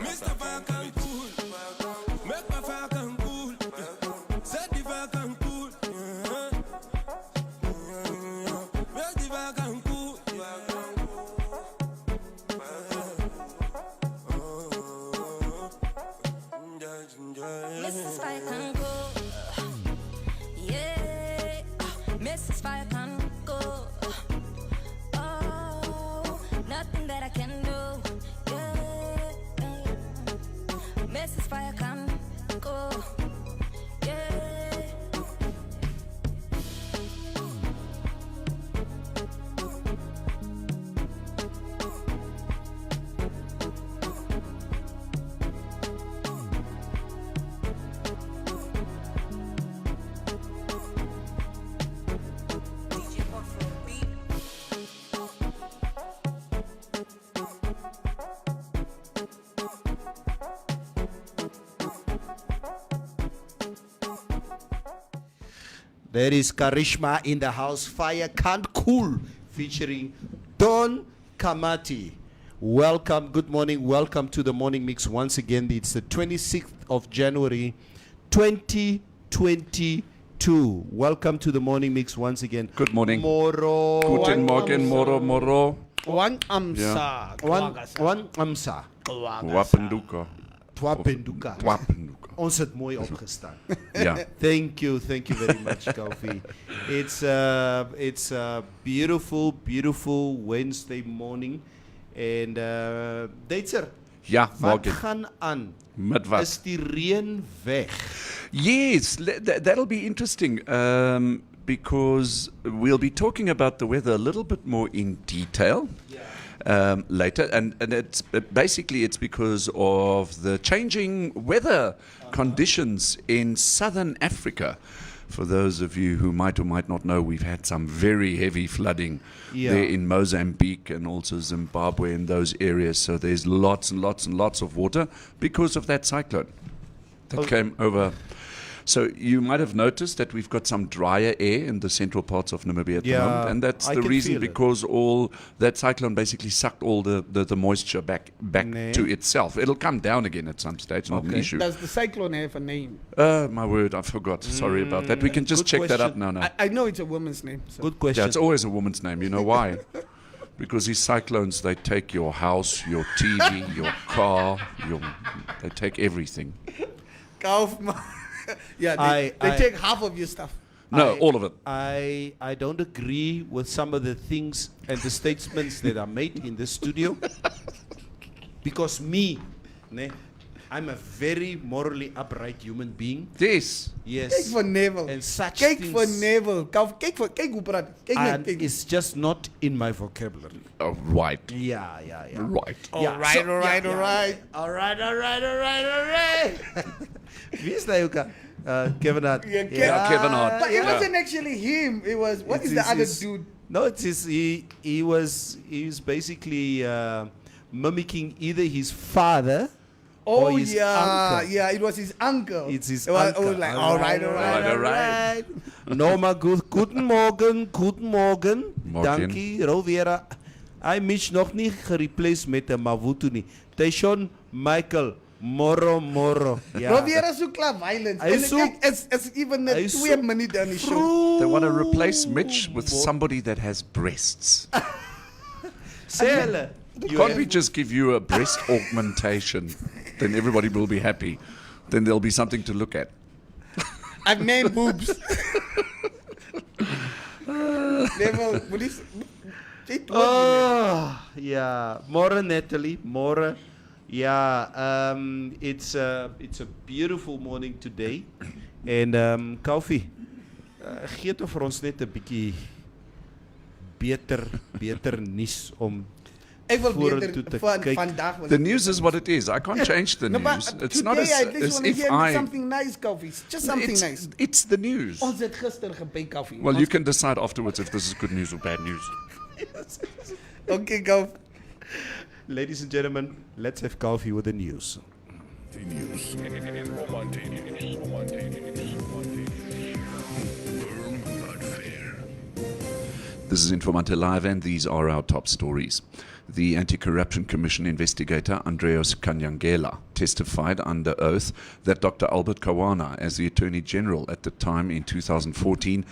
Mr. Falcon cool, make my Falcon cool, set the Falcon cool, make the Falcon cool, Mrs. Falcon cool, yeah, Mrs. Falcon cool, oh, nothing that I can do. Mrs. Fire come go, yeah. There is Karishma in the house. Fire Can't Cool featuring Don Kamati. Welcome, good morning, welcome to the Morning Mix once again. It's the 26th of January 2022. Welcome to the Morning Mix once again. Good morning. Moro. Guten Morgen, moro. One amsa. One amsa. Wapenduka. Twapenduka. Wapenduka. Ons het mooi opgestaan. Yeah. Thank you very much, Kofi. It's a beautiful Wednesday morning. And Duitser, Ja, wat morgen. gaan aan? Met wat? Is die reën weg? Yes, that'll be interesting because we'll be talking about the weather a little bit more in detail later. And it's basically it's because of the changing weather conditions in southern Africa. For those of you who might or might not know, we've had some very heavy flooding there in Mozambique and also Zimbabwe and those areas. So there's lots and lots of water because of that cyclone that came over. So you might have noticed that we've got some drier air in the central parts of Namibia at the moment. And that's the reason because all that cyclone basically sucked all the moisture back to itself. It'll come down again at some stage, not an issue. Does the cyclone have a name? My word, I forgot. Sorry about that. We can just check that up now. I know it's a woman's name. So. Good question. Yeah, it's always a woman's name. You know why? Because these cyclones, they take your house, your TV, your car, they take everything. Kaufman. Yeah, they take half of your stuff. No, all of it. I don't agree with some of the things and the statements that are made in the studio. Because I'm a very morally upright human being. Yes. Yes. Kijk voor Nevel. And such Kijk things. voor Nevel. Kijk hoe praat. And it's just not in my vocabulary. Oh, right. Yeah. Right. All right. Wie is dat ook? Kevin Hart. Kevin Hart. But it wasn't actually him. It was, what is the other dude? No, he was basically mimicking either his father or his uncle. Yeah, it was his uncle. It's his uncle. uncle. I was like, all right. Norma, guten Morgen. Morgen. Dankie, Rovera. Hy mis nog nie gereplace met 'n Mavutu nie. Tyson Michael Moro. Ja. Rovera soek klaar violence. It's even 2 minute on the show. They want to replace Mitch with somebody that has breasts. Can't we just give you a breast augmentation? Then everybody will be happy. Then there'll be something to look at. I've named boobs. Never, yeah. More Natalie. More. Yeah. It's a beautiful morning today. And Kofi, gee toe vir ons net 'n bietjie beter nuus om vorentoe te kyk. The news is what it is. I can't change the news. It's not as if I... something nice, Kofi. Just something nice. It's the news. Ons het gister gebak, Kofi. Well, you can decide afterwards if this is good news or bad news. Okay, go. Ladies and gentlemen, let's have coffee with the news. The news. Informante. Firm but fair. This is Informante Live, and these are our top stories. The Anti-Corruption Commission investigator Andreas Kanyangela testified under oath that Dr. Albert Kawana, as the Attorney General at the time in 2014,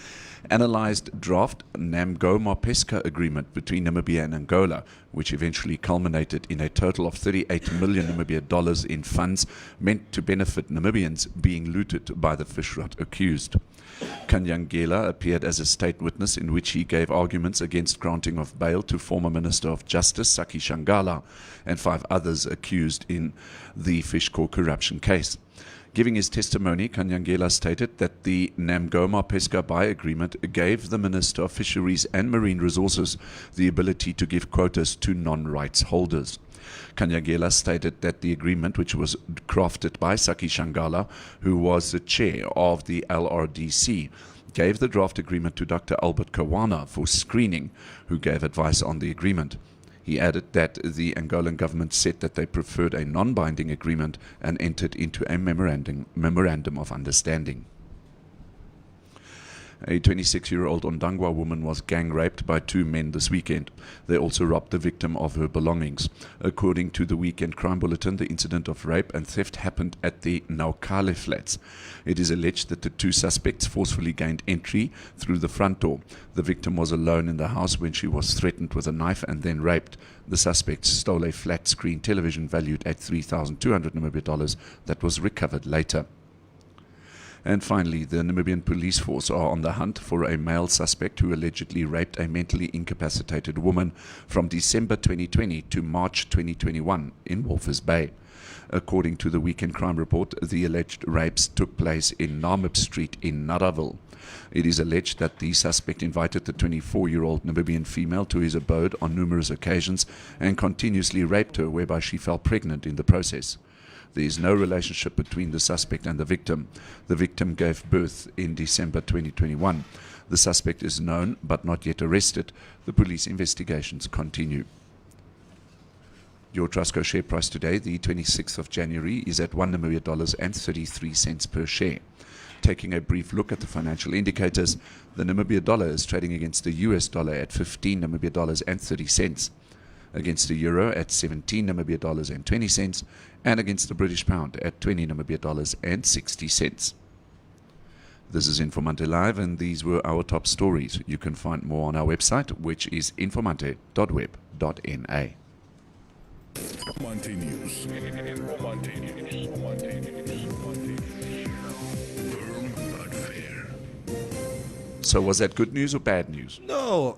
analyzed draft Namgoma Pesca agreement between Namibia and Angola, which eventually culminated in a total of 38 million Namibia dollars in funds meant to benefit Namibians being looted by the fish rot accused. Kanyangela appeared as a state witness in which he gave arguments against granting of bail to former Minister of Justice Saki Shangala and 5 others accused in the fish core corruption case. Giving his testimony, Kanyangela stated that the Namgoma Pesca Buy Agreement gave the Minister of Fisheries and Marine Resources the ability to give quotas to non-rights holders. Kanyangela stated that the agreement, which was crafted by Saki Shangala, who was the chair of the LRDC, gave the draft agreement to Dr. Albert Kawana for screening, who gave advice on the agreement. He added that the Angolan government said that they preferred a non-binding agreement and entered into a memorandum of understanding. A 26-year-old Ondangwa woman was gang raped by 2 men this weekend. They also robbed the victim of her belongings. According to the Weekend Crime Bulletin, the incident of rape and theft happened at the Naukale flats. It is alleged that the 2 suspects forcefully gained entry through the front door. The victim was alone in the house when she was threatened with a knife and then raped. The suspects stole a flat-screen television valued at 3,200 Namibia dollars that was recovered later. And finally, the Namibian police force are on the hunt for a male suspect who allegedly raped a mentally incapacitated woman from December 2020 to March 2021 in Walvis Bay. According to the Weekend Crime Report, the alleged rapes took place in Namib Street in Naraville. It is alleged that the suspect invited the 24-year-old Namibian female to his abode on numerous occasions and continuously raped her, whereby she fell pregnant in the process. There is no relationship between the suspect and the victim. The victim gave birth in December 2021. The suspect is known but not yet arrested. The police investigations continue. Your Trustco share price today, the 26th of January, is at $1 Namibia and 33 cents per share. Taking a brief look at the financial indicators, the Namibia dollar is trading against the US dollar at 15 Namibia dollars and 30 cents. Against the euro at 17 Namibia dollars and 20 cents, and against the British pound at 20 Namibia dollars and 60 cents. This is Informante Live, and these were our top stories. You can find more on our website, which is informante.web.na. Informante News. Informante News. Informante News. Firm but fair. So was that good news or bad news? No,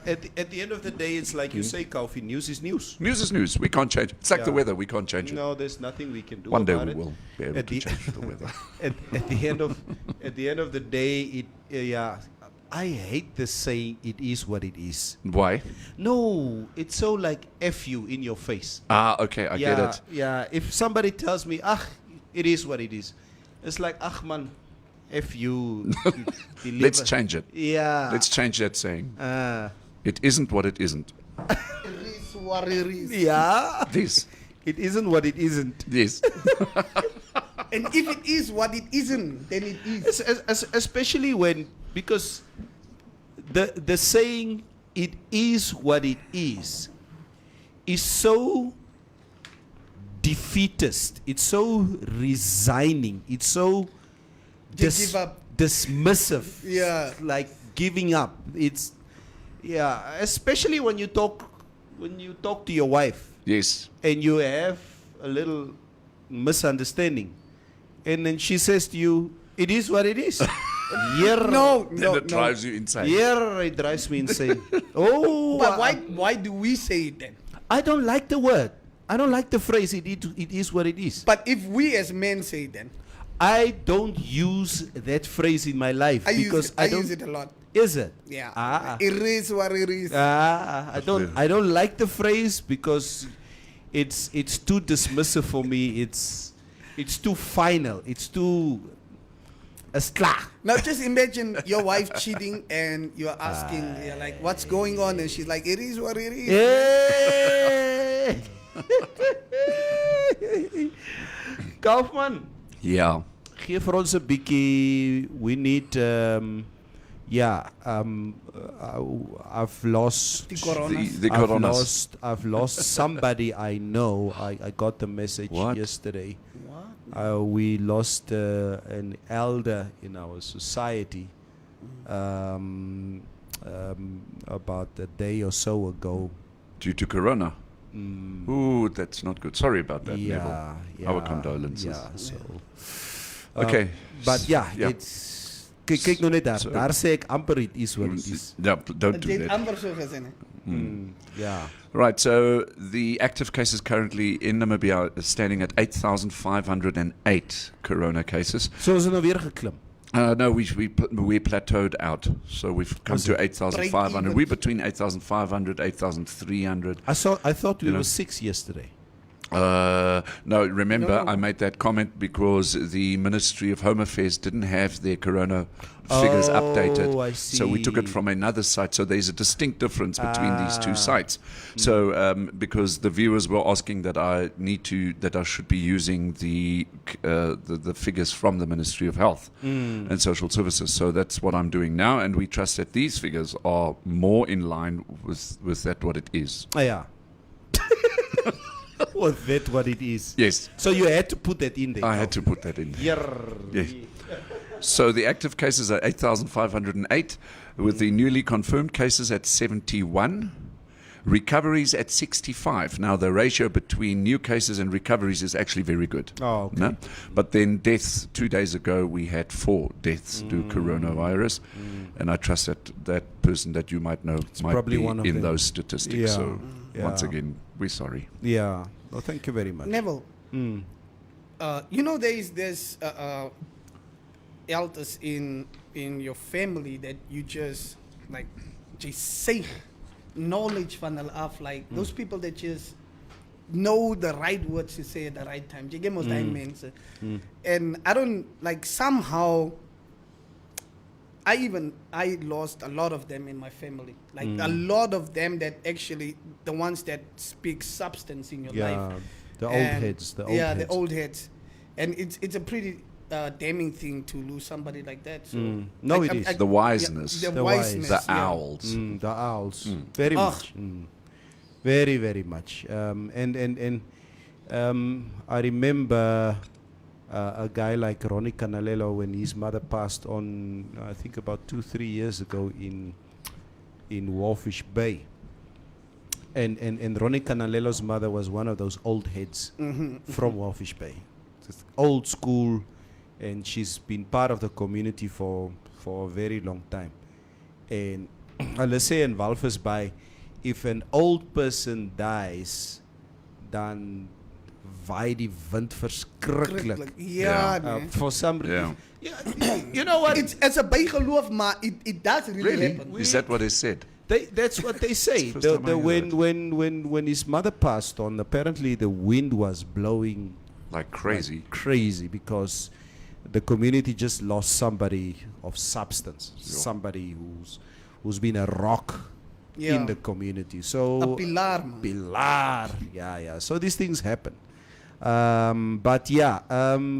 at the end of the day, it's like you say, Kaufi, news is news. News is news. We can't change it. It's like the weather. We can't change it. No, there's nothing we can do One day about we it. will be able to change the weather. At the end of the day, I hate the saying, it is what it is. Why? No, it's so like F you in your face. Ah, okay, I get it. Yeah, if somebody tells me, it is what it is, it's like, man, F you. Let's change it. Yeah. Let's change that saying. It isn't what it isn't. It is what it is. Yeah. This. It isn't what it isn't. Yes. And if it is what it isn't, then it is. Especially when, because the saying, it is what it is so defeatist. It's so resigning. It's so Give up. dismissive. Yeah. Like giving up. It's especially when you talk to your wife Yes. and you have a little misunderstanding, and then she says to you, it is what it is. No. It drives you insane. It drives me insane. Oh, But why do we say it then? I don't like the word. I don't like the phrase, it is what it is. But if we as men say it then, I don't use that phrase in my life I because use it a lot. Is it? Yeah. It is what it is. I don't like the phrase because it's too dismissive for me. It's too final. It's too Now just imagine your wife cheating and you're asking, you're like, what's going on? And she's like, it is what it is. Hey! Kaufman. Yeah. Geef vir ons 'n bietjie. We need I've lost Die corona. The coronas. I've lost somebody I know. I got the message What? yesterday. What? We lost an elder in our society about a day or so ago. Due to corona. Ooh, that's not good. Sorry about that, Neville. Yeah, Our condolences. Yeah, so. Okay. But yeah, Yeah. it's. Kyk nou net daar. So- Daar sê ek amper het is wat het is. Yeah, don't do Dit that. amper so gesê. Yeah. Right, so the active cases currently in Namibia are standing at 8,508 corona cases. So is het nou weer geklim. No, we plateaued out. So we've come to 8,500. Break-even. We're between 8,500, 8,300. I thought we You know. were 6 yesterday. No, remember, No. I made that comment because the Ministry of Home Affairs didn't have their corona figures updated. I So we took it see. from another site. So there's a distinct difference between these two sites. So because the viewers were asking that I should be using the figures from the Ministry of Health and Social Services. So that's what I'm doing now, and we trust that these figures are more in line with that what it is. Yeah. Was that what it is? Yes, So you had to put that in there. I had to put that in. Yerr. Yes. So the active cases are 8,508, with the newly confirmed cases at 71, recoveries at 65. Now the ratio between new cases and recoveries is actually very good. Oh, okay. No? But then deaths, 2 days ago we had 4 deaths due coronavirus, and I trust that person that you might know might probably be one of in them. those statistics. Yeah. So once Yeah. again, we're sorry. Yeah. Well, thank you very much. Neville, you know there's elders in your family that you just say knowledge van hulle af, like those people that just know the right words to say at the right time. Jy ken mos daai mense. And I don't like somehow I lost a lot of them in my family. Like a lot of them that actually the ones that speak substance in your Yeah. life. The old And- heads. The old yeah, heads. the old heads, and it's a pretty damning thing to lose somebody like that. So No, it is. The wiseness. yeah, The the wiseness, The yeah. owls. The owls. Very Ugh. much. Very, very much. I remember a guy like Ronnie Canalello when his mother passed on, I think about 2-3 years ago in Warfish Bay. And Ronnie Canalello's mother was one of those old heads from Warfish Bay. Just old school, and she's been part of the community for a very long time. And let's say in Walvis Bay, if an old person dies, dan waai die wind verskriklik. Yeah, Yeah. man. For some reason. Yeah. You know what? It's a bijgeloof, maar it does really happen. Is that what they said? That's what they say. It's the first time I heard When his mother passed on, apparently the wind was blowing Like crazy. like crazy because the community just lost somebody of substance, somebody who's been a rock Yeah. in the community. So A pilar, man. Pilar. Yeah. So these things happen. But yeah,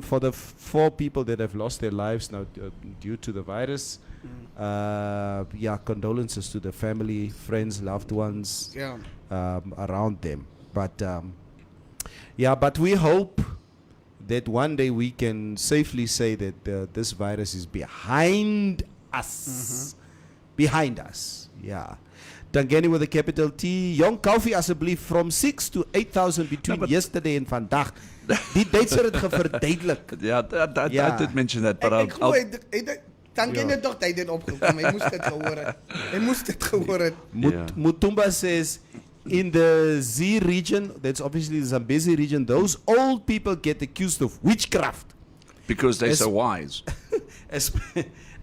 for the 4 people that have lost their lives now due to the virus, condolences to the family, friends, loved ones Yeah. around them. But but we hope that one day we can safely say that this virus is behind us. Behind us, yeah. Tangeni with a capital T. Young Coffee, asseblief, from 6 to 8,000 between yesterday and vandag. Die Duitser het geverduidelik. Yeah, I did mention that, but Ik I'll dan ken je toch dat hij dit opgekomen. Hij moest het gehoord hebben. Hij moest het gehoord hebben. Yeah. Mutumba says, in the Z region, that's obviously the Zambezi region, those old people get accused of witchcraft. because they're Es- so wise.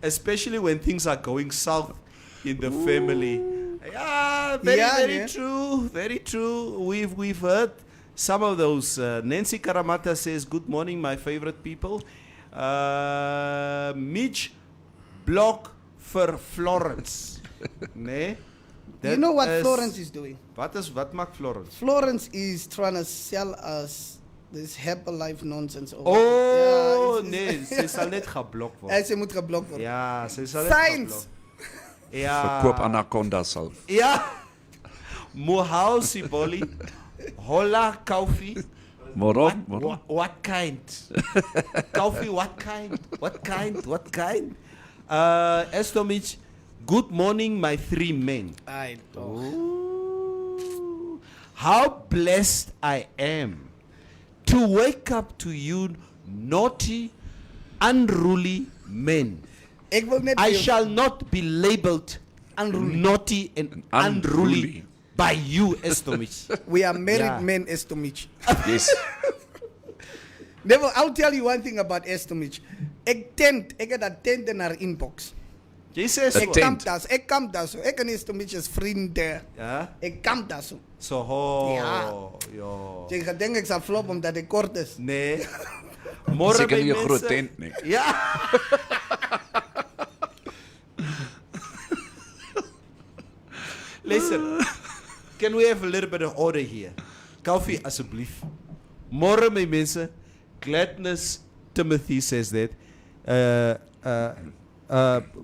Especially when things are going south in the family. Yeah, very, Yeah, very yeah. true. Very true. We've heard some of those. Nancy Karamata says, "Good morning, my favorite people." Mitch Block for Florence. Nee? You know what Florence is doing? Wat maakt Florence? Florence is trying to sell us this Herbalife nonsense. Over. Oh, Yeah, nee, ze zal net geblokt worden. En ze moet geblokt worden. Ja, ze zal net Science! geblokt. Ja. Verkoop anaconda salf. Ja. Mohau Siboli. Hola coffee. Waarom? What kind? Coffee, what kind? What kind? What kind? Estomich, good morning, my 3 men. Aight, toch. Ooh. How blessed I am to wake up to you, naughty, unruly men. Ik wil net I weer- shall not be labeled Unruly. naughty and unruly by you, Estomich. We are married Ja. men, Estomich. Yes. Never, I'll tell you one thing about Estomich. Ik heb dat tent in haar inbox. Jesus. Een Ik tent. kam daar zo. Ik en Estomich's vrienden. Ja. Ik kam daar zo. So ho. Ja. Ja. Je gaat denken ik zal flop omdat ik kort is. Nee. Morgen Zeker bij niet een groot mensen. tent, nee. Ja. Listen, can we have a little bit of order here? Koffie, alsjeblieft. Morgen, mijn mensen. Gladness Timothy says that.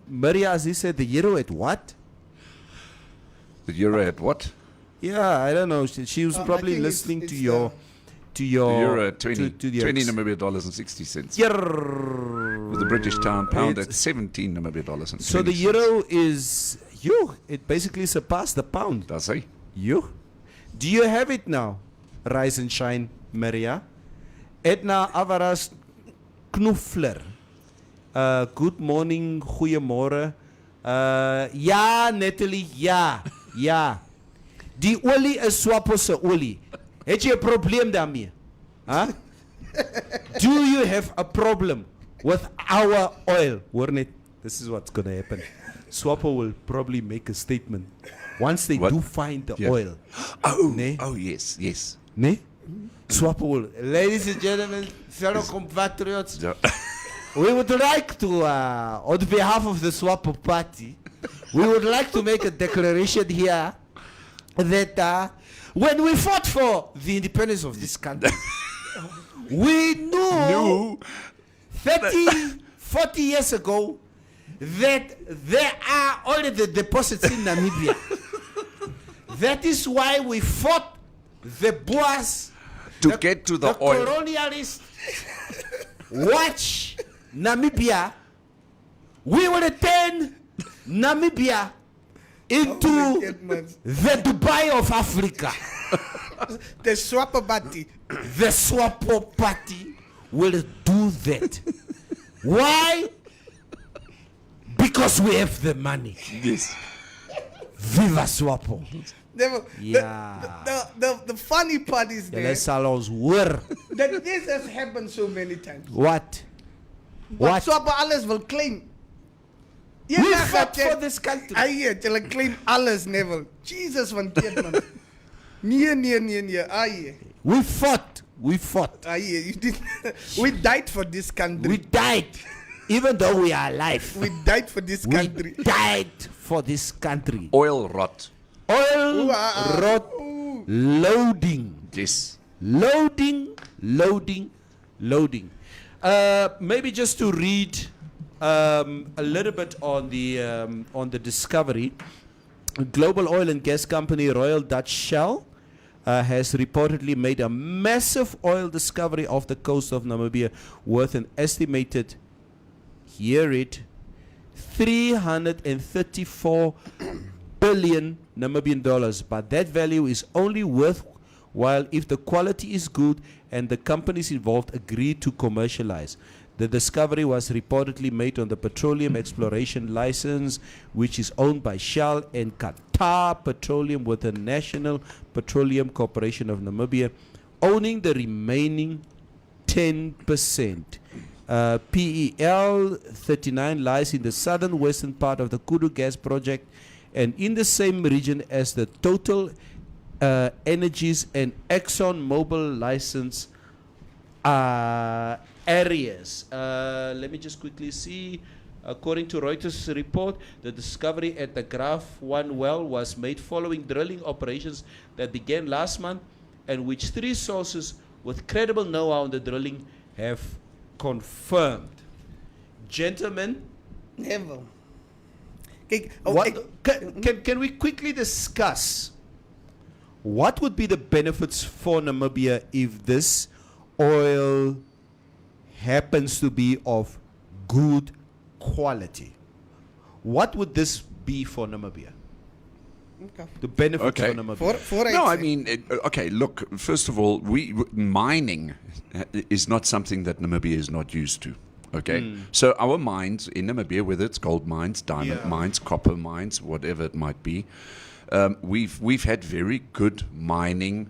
Maria Aziz said the euro at what? The euro at what? Yeah, I don't know. She was I probably think listening it's to your The euro at to 20, the 20 Namibia dollars and 60 cents. With the British pound at It's- 17 Namibia dollars and So 20 the cents. euro is it basically surpassed the pound. Does he? You? Do you have it now? Rise and shine, Maria. Edna Avaras Knuffler. Good morning, goeiemorgen. Ja, Natalie, ja. Ja. Die olie is Swapo se olie. Het je een probleem daarmee? Huh? Do you have a problem with our oil? Hoor net, this is what's going to happen. Swapo will probably make a statement once they What? do find the Yeah. oil. Oh, Nee. oh yes, yes. Nee? Swapo will. Ladies and gentlemen, fellow compatriots, Ja. we would like to, on behalf of the Swapo party, we would like to make a declaration here that when we fought for the independence of this country, we knew 30, 40 years ago that there are only the deposits in Namibia. That is why we fought the Boers To get to the oil. colonialists. Watch Namibia. We will turn Namibia into the Dubai of Africa. De Swapabati. The Swapo party will do that. Why? Because we have the money. Yes. Viva Swapo. Never, Yeah. the funny part is Julle there sal ons hoor. that this has happened so many times. What? But What? Swapa alles wil claim. We Jy fought gaan for this country. Ai, hulle claim alles, Neville. Jesus van keer man. Nee. Ai. We fought. We fought. Ai, you did. We died for this country. We died. Even though we are alive. We died for this We country. died for this country. Oil rot. Oil, Ooh, rot, ooh. loading. Yes. Loading. Maybe just to read a little bit on the discovery. Global oil and gas company Royal Dutch Shell has reportedly made a massive oil discovery off the coast of Namibia worth an estimated, hear it, 334 billion Namibian dollars. But that value is only worthwhile if the quality is good and the companies involved agree to commercialize. The discovery was reportedly made on the Petroleum Exploration License, which is owned by Shell and Qatar Petroleum, with the National Petroleum Corporation of Namibia owning the remaining 10%. PEL 39 lies in the southern western part of the Kudu gas project and in the same region as the Total Energies and Exxon Mobil license areas. Let me just quickly see. According to Reuters report, the discovery at the Graph 1 well was made following drilling operations that began last month and which 3 sources with credible know-how on the drilling have confirmed. Gentlemen, Neville. Kijk, Can we quickly discuss what would be the benefits for Namibia if this oil happens to be of good quality? What would this be for Namibia? The benefits Okay. for Namibia. For No, I mean, okay, look, first of all, mining is not something that Namibia is not used to. Okay, so our mines in Namibia, whether it's gold mines, diamond mines, copper mines, whatever it might be, we've had very good mining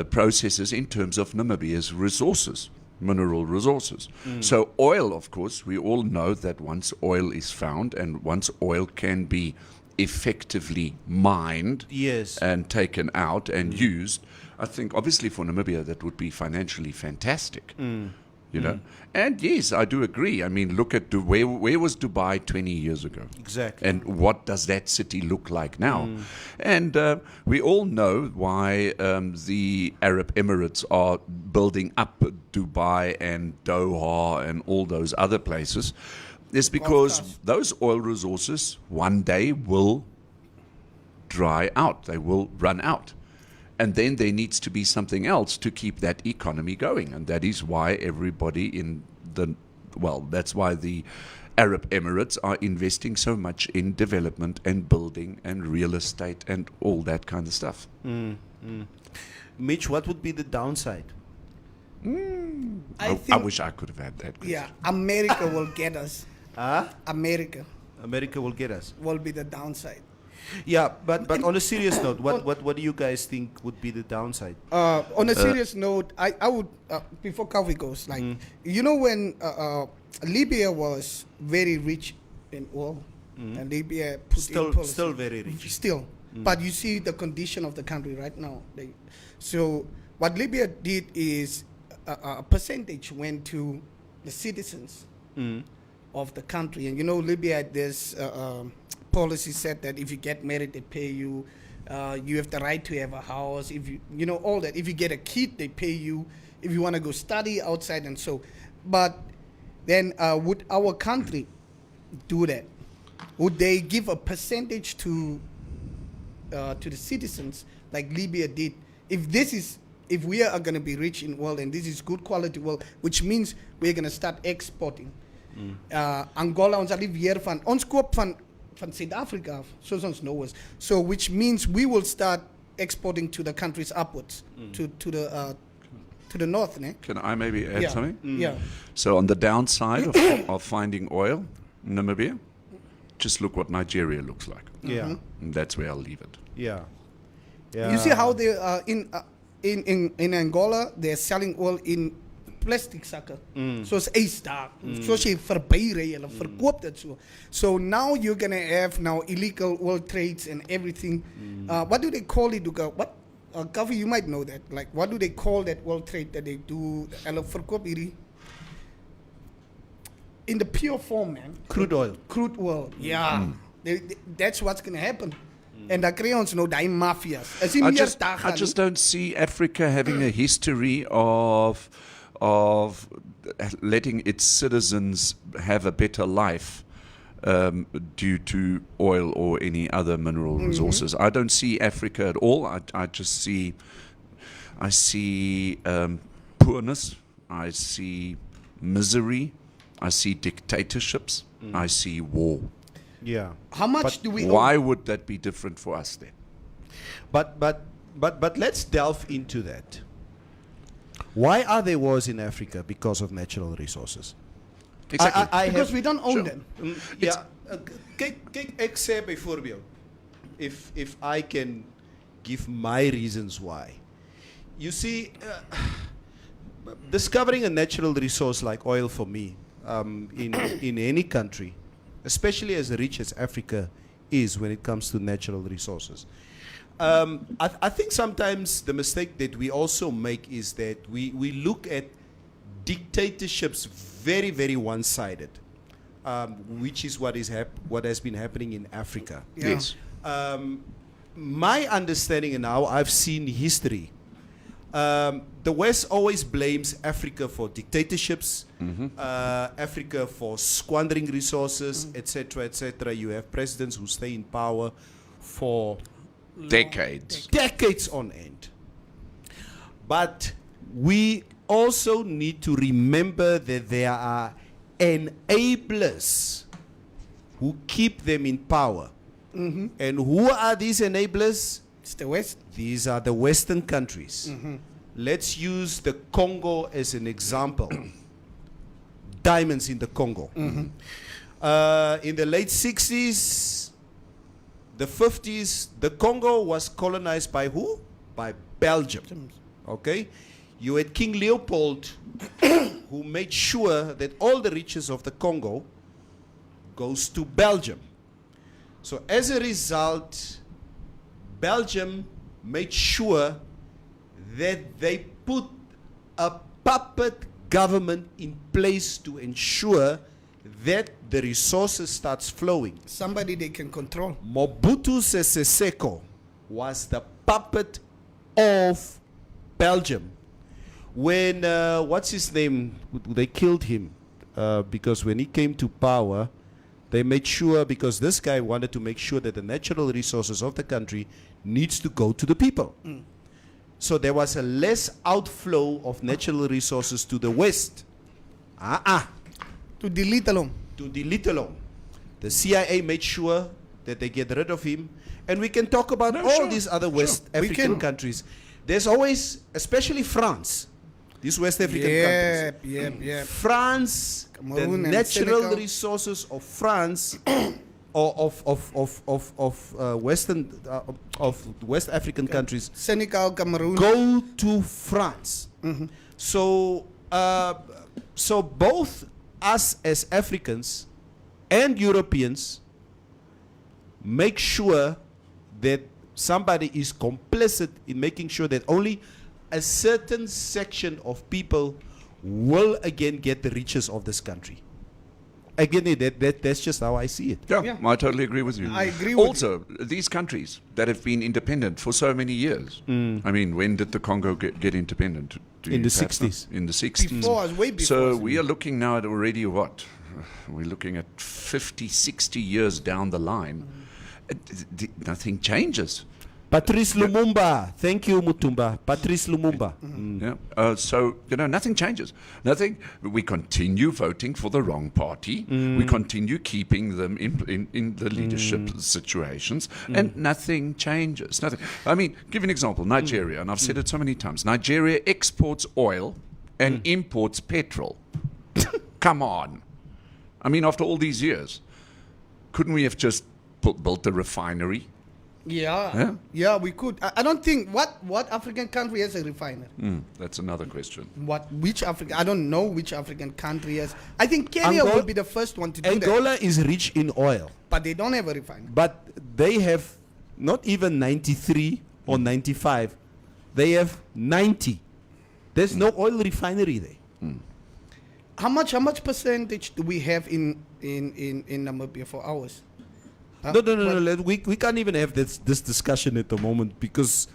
processes in terms of Namibia's resources, mineral resources. So oil, of course, we all know that once oil is found and once oil can be effectively mined Yes. and taken out and used, I think obviously for Namibia that would be financially fantastic. You know, and yes, I do agree. I mean, look at where was Dubai 20 years ago? Exactly. And what does that city look like now? And we all know why the Arab Emirates are building up Dubai and Doha and all those other places. It's because those oil resources one day will dry out. They will run out. And then there needs to be something else to keep that economy going. And that is why everybody that's why the Arab Emirates are investing so much in development and building and real estate and all that kind of stuff. Mitch, what would be the downside? I I think, wish I could have had that. yeah, America will get us. America America will get us. will be the downside. Yeah, but on a serious note, what do you guys think would be the downside? On a serious note, I would before Coffee goes, like you know when Libya was very rich in oil, and Libya put in policy. Still very rich. Still, but you see the condition of the country right now. So what Libya did is a percentage went to the citizens of the country, and you know Libya had this policy said that if you get married, they pay you. You have the right to have a house. If you know all that. If you get a kid, they pay you. If you want to go study outside and so. But then would our country do that? Would they give a percentage to the citizens like Libya did? If we are going to be rich in oil and this is good quality oil, which means we're going to start exporting. Angola, ons al die weer van ons koop van Suid-Afrika af, soos ons nou is. So which means we will start exporting to the countries upwards, to the north, ne? Can I maybe add something? Yeah. So on the downside of finding oil in Namibia, just look what Nigeria looks like. Yeah, And that's where I'll leave it. yeah. You see how they in Angola they're selling oil in plastic zakken. Soos ys daar. Soos jy verbyry, hulle verkoop dit so. So now you're going to have now illegal oil trades and everything. What do they call it? What Kavi, you might know that. Like what do they call that oil trade that they do? Hulle verkoop hierdie in the pure form, man. Crude oil. Crude oil. Yeah. That's what's going to happen. And dan kry ons nou daai mafias. Is nie I meer just, daar I just don't see Africa having a history of letting its citizens have a better life due to oil or any other mineral resources. I don't see Africa at all. I just see, poorness. I see misery. I see dictatorships. I see war. Yeah. How much do we Why would that be different for us then? But let's delve into that. Why are there wars in Africa? Because of natural resources. Exactly. because we don't own them. Ja, kyk ek sê byvoorbeeld, if I can give my reasons why. You see, discovering a natural resource like oil for me, in any country, especially as rich as Africa is when it comes to natural resources. I think sometimes the mistake that we also make is that we look at dictatorships very, very one-sided, which is what has been happening in Africa. Yeah. Yes. My understanding, and now I've seen history, The West always blames Africa for dictatorships, Africa for squandering resources, etc., etc. You have presidents who stay in power for decades on end. But we also need to remember that there are enablers who keep them in power. And who are these enablers? It's the West. These are the Western countries. Let's use the Congo as an example. Diamonds in the Congo. In the late 60s, the 50s, the Congo was colonized by who? By Belgium. Okay? You had King Leopold who made sure that all the riches of the Congo goes to Belgium. So as a result, Belgium made sure that they put a puppet government in place to ensure that the resources starts flowing. Somebody they can control. Mobutu Sese Seko was the puppet of Belgium. When, what's his name, they killed him because when he came to power, they made sure, because this guy wanted to make sure that the natural resources of the country needs to go to the people. So there was a less outflow of natural resources to the West. To delete alone. To delete alone. The CIA made sure that they get rid of him. And we can talk about all these other West African countries. There's always, especially France, these West African countries. France, Cameroon, the and natural Senegal. resources of France, or of West African countries, Senegal, Cameroon. go to France. So both us as Africans and Europeans make sure that somebody is complicit in making sure that only a certain section of people will again get the riches of this country. Again, that's just how I see it. Yeah, I totally agree with you. I agree with also, these countries that have been independent for so many years. I mean, when did the Congo get independent? In the 60s. In the 60s. Before us, way before So us. we are looking now at already what? We're looking at 50, 60 years down the line. Nothing changes. Patrice Lumumba. Thank you, Mutumba. Patrice Lumumba. Yeah. So, nothing changes. Nothing. We continue voting for the wrong party. We continue keeping them in the leadership situations. And nothing changes. Nothing. I mean, give you an example. Nigeria, and I've said it so many times. Nigeria exports oil and imports petrol. Come on. I mean, after all these years, couldn't we have just built a refinery? Yeah, we could. I don't think what African country has a refinery. That's another question. Which African? I don't know which African country has. I think Kenya will be the first one to do that. Angola is rich in oil, But they don't have a refinery. but they have not even 93 or 95. They have 90. There's no oil refinery there. How much percentage do we have in Namibia for ours? No. We can't even have this discussion at the moment because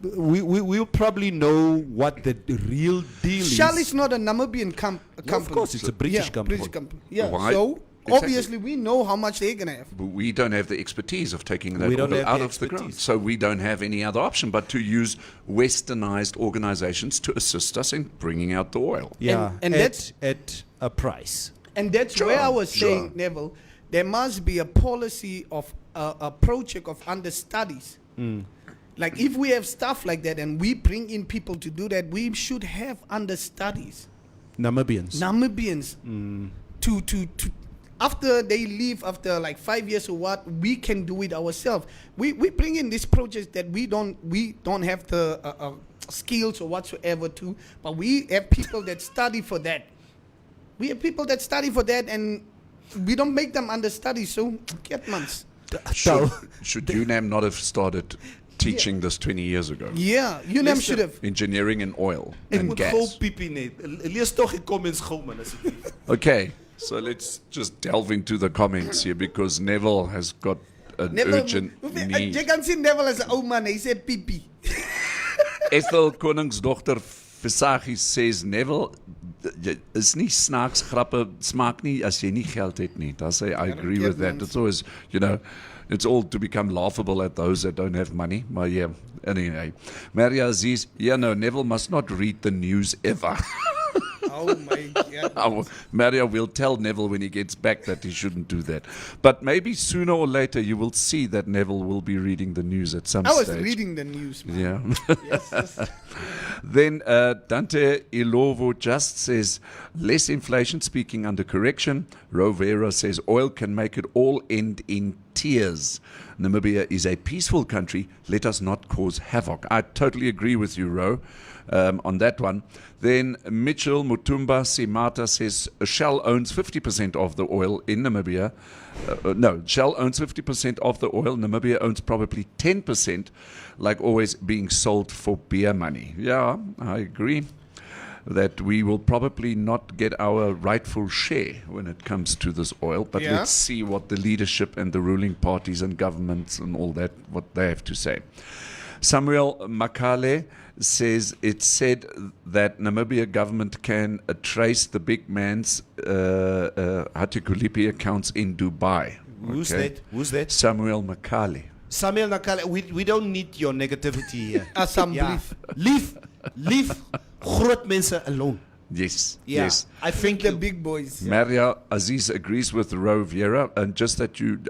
we'll probably know what the real deal Shell is. is not a Namibian company. No, of course, it's a British company. British company. Yeah. Why? So Exactly. obviously we know how much they're gonna have. But we don't have the expertise of taking that We don't oil have out the of the ground. expertise. So we don't have any other option but to use westernized organizations to assist us in bringing out the oil. Yeah, And that's- at a price. And that's Sure, where I was sure. saying, Neville, there must be a policy of a project of understudies. Like if we have stuff like that and we bring in people to do that, we should have understudies. Namibians. Namibians to after they leave after like 5 years or what, we can do it ourselves. We bring in these projects that we don't have the skills or whatsoever to, but we have people that study for that. We have people that study for that, and we don't make them understudy. So get months. Should UNAM not have started teaching this 20 years ago? Yeah, UNAM should have. Engineering and oil Ek and moet gou gas. piepie net. Lees tog die comments gou man asseblief. Okay, so let's just delve into the comments here because Neville has got an urgent need. Jy kan sien Neville as 'n ou man. Hy sê piepie. Ethel Koningsdogter Visagie says Neville is nie snaaks grappe smaak nie as jy nie geld het nie. I say I agree with that. It's always, it's all to become laughable at those that don't have money. Maar yeah, anyway. Maria Aziz, no, Neville must not read the news ever. Oh my God. Mario will tell Neville when he gets back that he shouldn't do that. But maybe sooner or later you will see that Neville will be reading the news at some stage. I was reading the news, man. Yeah. Yes. Then Dante Ilovo just says, less inflation, speaking under correction. Rovera says, oil can make it all end in tears. Namibia is a peaceful country. Let us not cause havoc. I totally agree with you, Ro, on that one. Then Mitchell Mutumba Simata says, Shell owns 50% of the oil in Namibia. Shell owns 50% of the oil. Namibia owns probably 10%, like always being sold for beer money. Yeah, I agree that we will probably not get our rightful share when it comes to this oil. But Yeah. let's see what the leadership and the ruling parties and governments and all that, what they have to say. Samuel Makale says it's said that Namibia government can trace the big man's Hatikulipi accounts in Dubai. Who's that? Who's that? Samuel Makale. Samuel Nakale, we don't need your negativity here. Asseblief. Leave groot mense alone. Yes, Yeah. yes. I think The big boys. Maria Aziz agrees with Ro Vera, and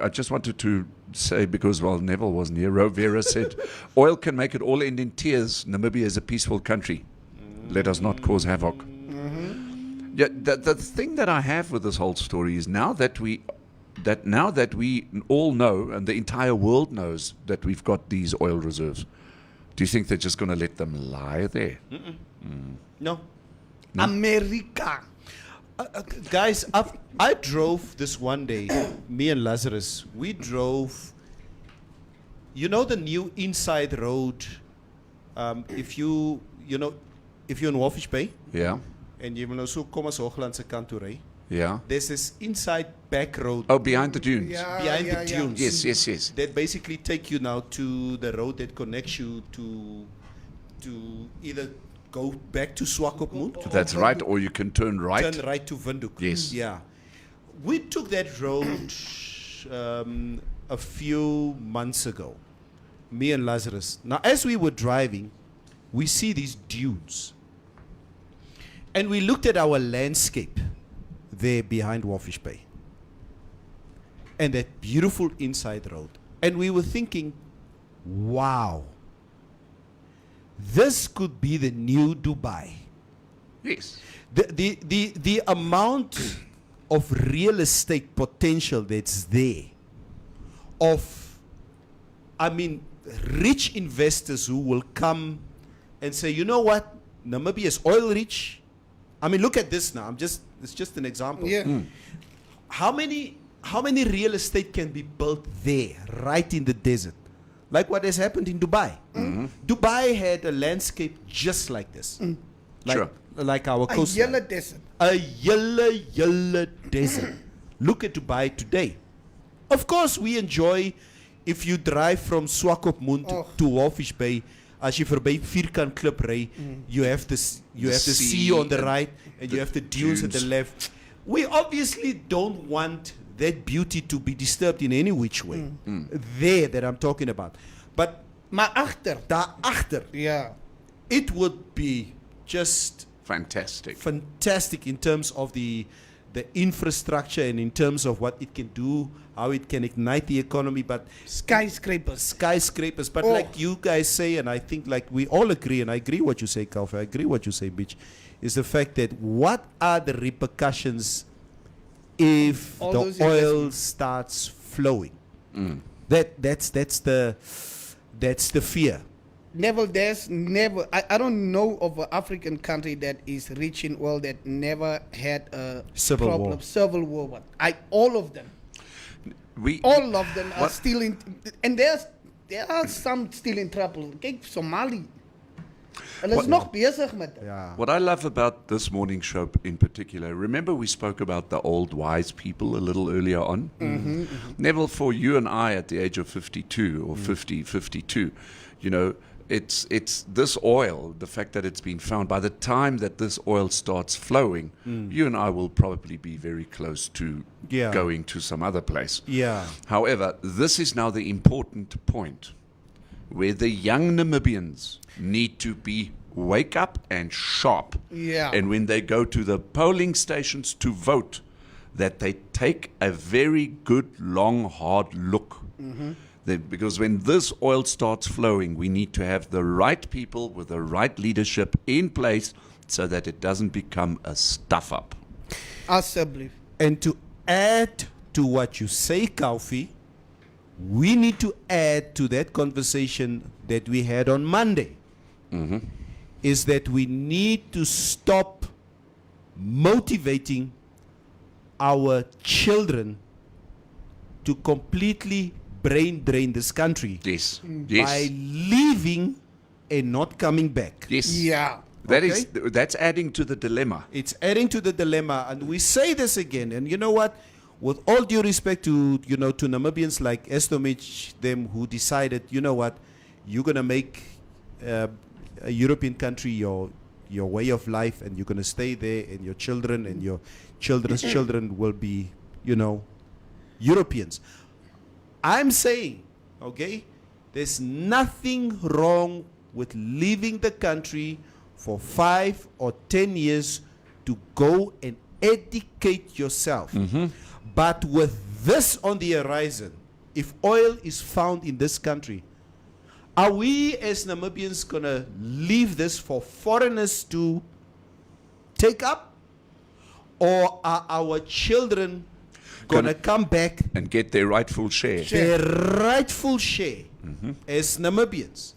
I just wanted to say, because Neville wasn't here, Ro Vera said, oil can make it all end in tears. Namibia is a peaceful country. Let us not cause havoc. Yeah, the thing that I have with this whole story is now that we all know, and the entire world knows, that we've got these oil reserves, do you think they're just going to let them lie there? No. America. Guys, I drove this one day, me and Lazarus, we drove, the new inside road, if you're in Walfish Bay, Yeah, and you know, so kom as Hoogland se kant toe ry, yeah. there's this inside back road Oh, behind the dunes. behind the dunes. Yes. That basically take you now to the road that connects you to either go back to Swakopmund, That's right, or you can turn right. turn right to Windhoek. Yes. Yeah. We took that road a few months ago, me and Lazarus. Now, as we were driving, we see these dunes. And we looked at our landscape there behind Walfish Bay. And that beautiful inside road. And we were thinking, wow, this could be the new Dubai. Yes. The amount of real estate potential that's there, rich investors who will come and say, you know what, Namibia is oil rich. I mean, look at this now. It's just an example. Yeah. How many real estate can be built there, right in the desert? Like what has happened in Dubai. Dubai had a landscape just like this. Like our A coastline. yellow desert. A yellow desert. Look at Dubai today. Of course, we enjoy, if you drive from Swakopmund to Walfish Bay, as you verby Vierkant Klip ry, you have the sea on the right and you have the dunes at the left. We obviously don't want that beauty to be disturbed in any which way. There that I'm talking about. But Maar achter. daarachter, Yeah. it would be just Fantastic. in terms of the infrastructure and in terms of what it can do, how it can ignite the economy, but Skyscrapers. but like you guys say, and I think like we all agree, and I agree what you say, Kalfa, I agree what you say, Bitch, is the fact that what are the repercussions if All the those oil investments. starts flowing? That's the fear. I don't know of an African country that is rich in oil that never had a Civil war. Civil war. But all of them. All of them are still in, and there are some still in trouble. Kijk, Somali. Hulle is nog bezig met dit. Yeah. What I love about this morning show in particular, remember we spoke about the old wise people a little earlier on? Neville, for you and I at the age of 52 or 52, it's this oil, the fact that it's been found, by the time that this oil starts flowing, you and I will probably be very close to Yeah. going to some other place. Yeah. However, this is now the important point where the young Namibians need to be wake up and sharp. Yeah. And when they go to the polling stations to vote, that they take a very good, long, hard look. Because when this oil starts flowing, we need to have the right people with the right leadership in place so that it doesn't become a stuff up. Possibly. And to add to what you say, Kaufi, we need to add to that conversation that we had on Monday, is that we need to stop motivating our children to completely brain drain this country Yes. by Yes. leaving and not coming back. Yes. Yeah. That's adding to the dilemma. It's adding to the dilemma, and we say this again. And you know what? With all due respect to to Namibians like Estomich, them who decided, you know what, you're gonna make a European country your way of life, and you're gonna stay there, and your children and your children's children will be, Europeans. I'm saying, okay, there's nothing wrong with leaving the country for 5 or 10 years to go and educate yourself. But with this on the horizon, if oil is found in this country, are we as Namibians going to leave this for foreigners to take up? Or are our children going to come back And get their rightful share. their rightful share as Namibians?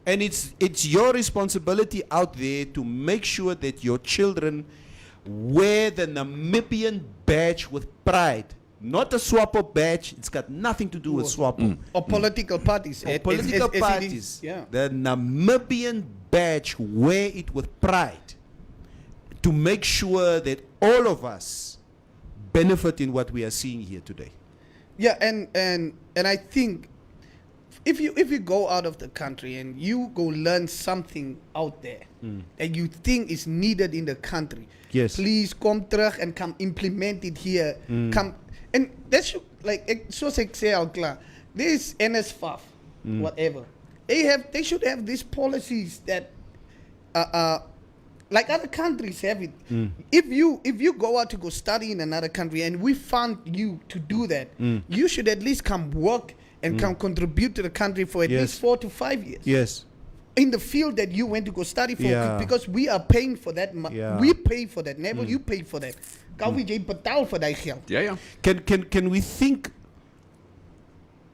And it's your responsibility out there to make sure that your children wear the Namibian badge with pride. Not a SWAPO badge. It's got nothing to do with SWAPO. Or political parties. Or political as it is. parties. Yeah. The Namibian badge, wear it with pride to make sure that all of us benefit in what we are seeing here today. Yeah, and I think if you go out of the country and you go learn something out there that you think is needed in the country, Yes. please come terug and come implement it here. Come and that's soos ek sê al klaar. This NSFAF, whatever. They should have these policies that like other countries have it. If you go out to go study in another country and we fund you to do that, you should at least come work and come contribute to the country for at Yes. least 4 to 5 years. Yes. In the field that you went to go study for, Yeah. because we are paying for that. Yeah. We pay for that. Neville, you pay for that. Kan we jy betaal vir daai geld? Yeah. Can we think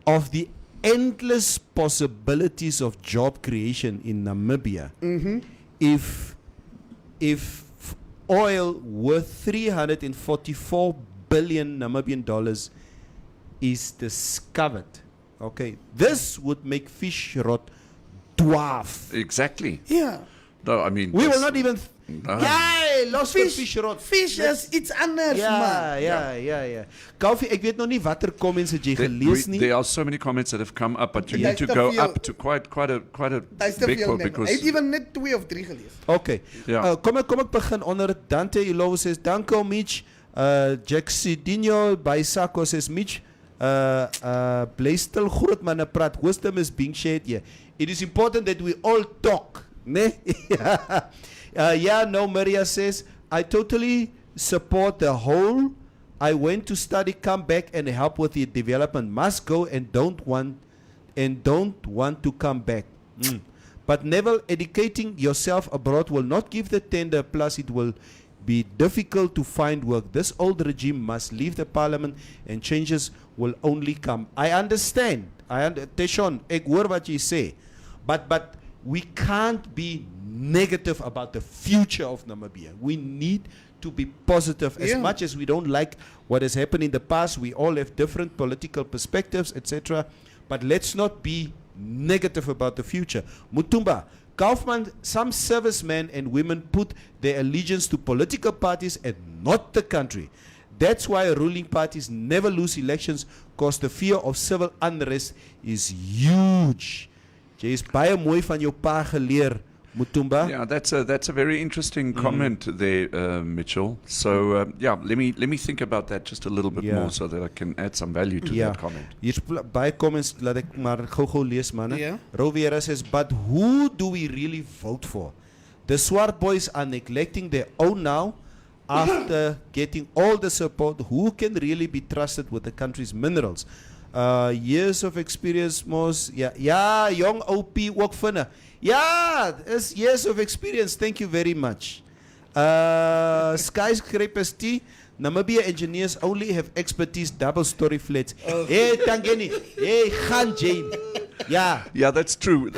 of the endless possibilities of job creation in Namibia if oil worth 344 billion Namibian dollars is discovered? Okay, this would make fish rot dwarf. Exactly. Yeah. No, I mean, We will that's- not even. No. Yeah, lost fish rot. Fish is iets anders, Ja, man. ja. Kaufi, ek weet nog nie watter comments het jy gelees nie. There are so many comments that have come up, but you That's need to the go feel. up to quite a Hy's te big veel one net. Hy because het even net 2 of 3 gelees. Okay. Ja. Kom ek begin onder Dante Ilowo says, Danko Mitch, Jacksidinho by Sako says, Mitch, bly stil groot manne praat. Wisdom is being shared here. It is important that we all talk. Ne? No, Maria says, I totally support the whole. I went to study, come back and help with the development. Must go and don't want to come back. But never educating yourself abroad will not give the tender, plus it will be difficult to find work. This old regime must leave the parliament and changes will only come. I understand. Teshon, ek hoor wat jy sê. But we can't be negative about the future of Namibia. We need to be positive. As much as we don't like what has happened in the past, we all have different political perspectives, etc. But let's not be negative about the future. Mutumba, Kaufman, some servicemen and women put their allegiance to political parties and not the country. That's why ruling parties never lose elections, because the fear of civil unrest is huge. Jy is baie mooi van jou pa geleer, Mutumba. Yeah, that's a very interesting comment there, Mitchell. So let me think about that just a little bit more so that I can add some value to that comment. Hier's baie comments, laat ek maar gou lees, manne. Yeah. Rovera says, but who do we really vote for? The swart boys are neglecting their own now after getting all the support. Who can really be trusted with the country's minerals? Years of experience, most. Yeah, young OP ook vinne. Yeah, it's years of experience. Thank you very much. Skyscrapers T. Namibia engineers only have expertise double-story flats. Hey, Tangeni. Hey, Khan Jane. Yeah. Yeah, that's true.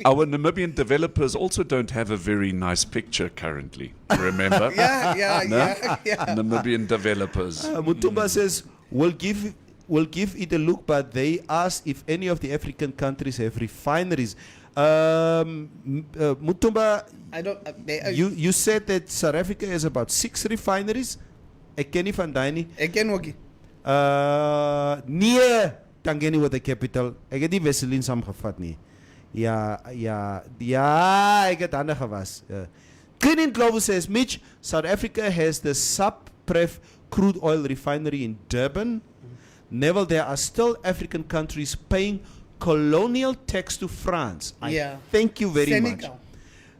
Our Namibian developers also don't have a very nice picture currently. Remember? Yeah. Namibian developers. Mutumba says, we'll give it a look, but they asked if any of the African countries have refineries. Mutumba, I don't. you said that South Africa has about 6 refineries. Ek ken nie van daai nie. Ek ken ook nie. Nee, Tangeni with the capital. Ek het die Wesseline saamgevat nie. Ja, ek het ander gewas. Cleaning Global says, Mitch, South Africa has the Subpref crude oil refinery in Durban. Neville, there are still African countries paying colonial tax to France. I thank you very much.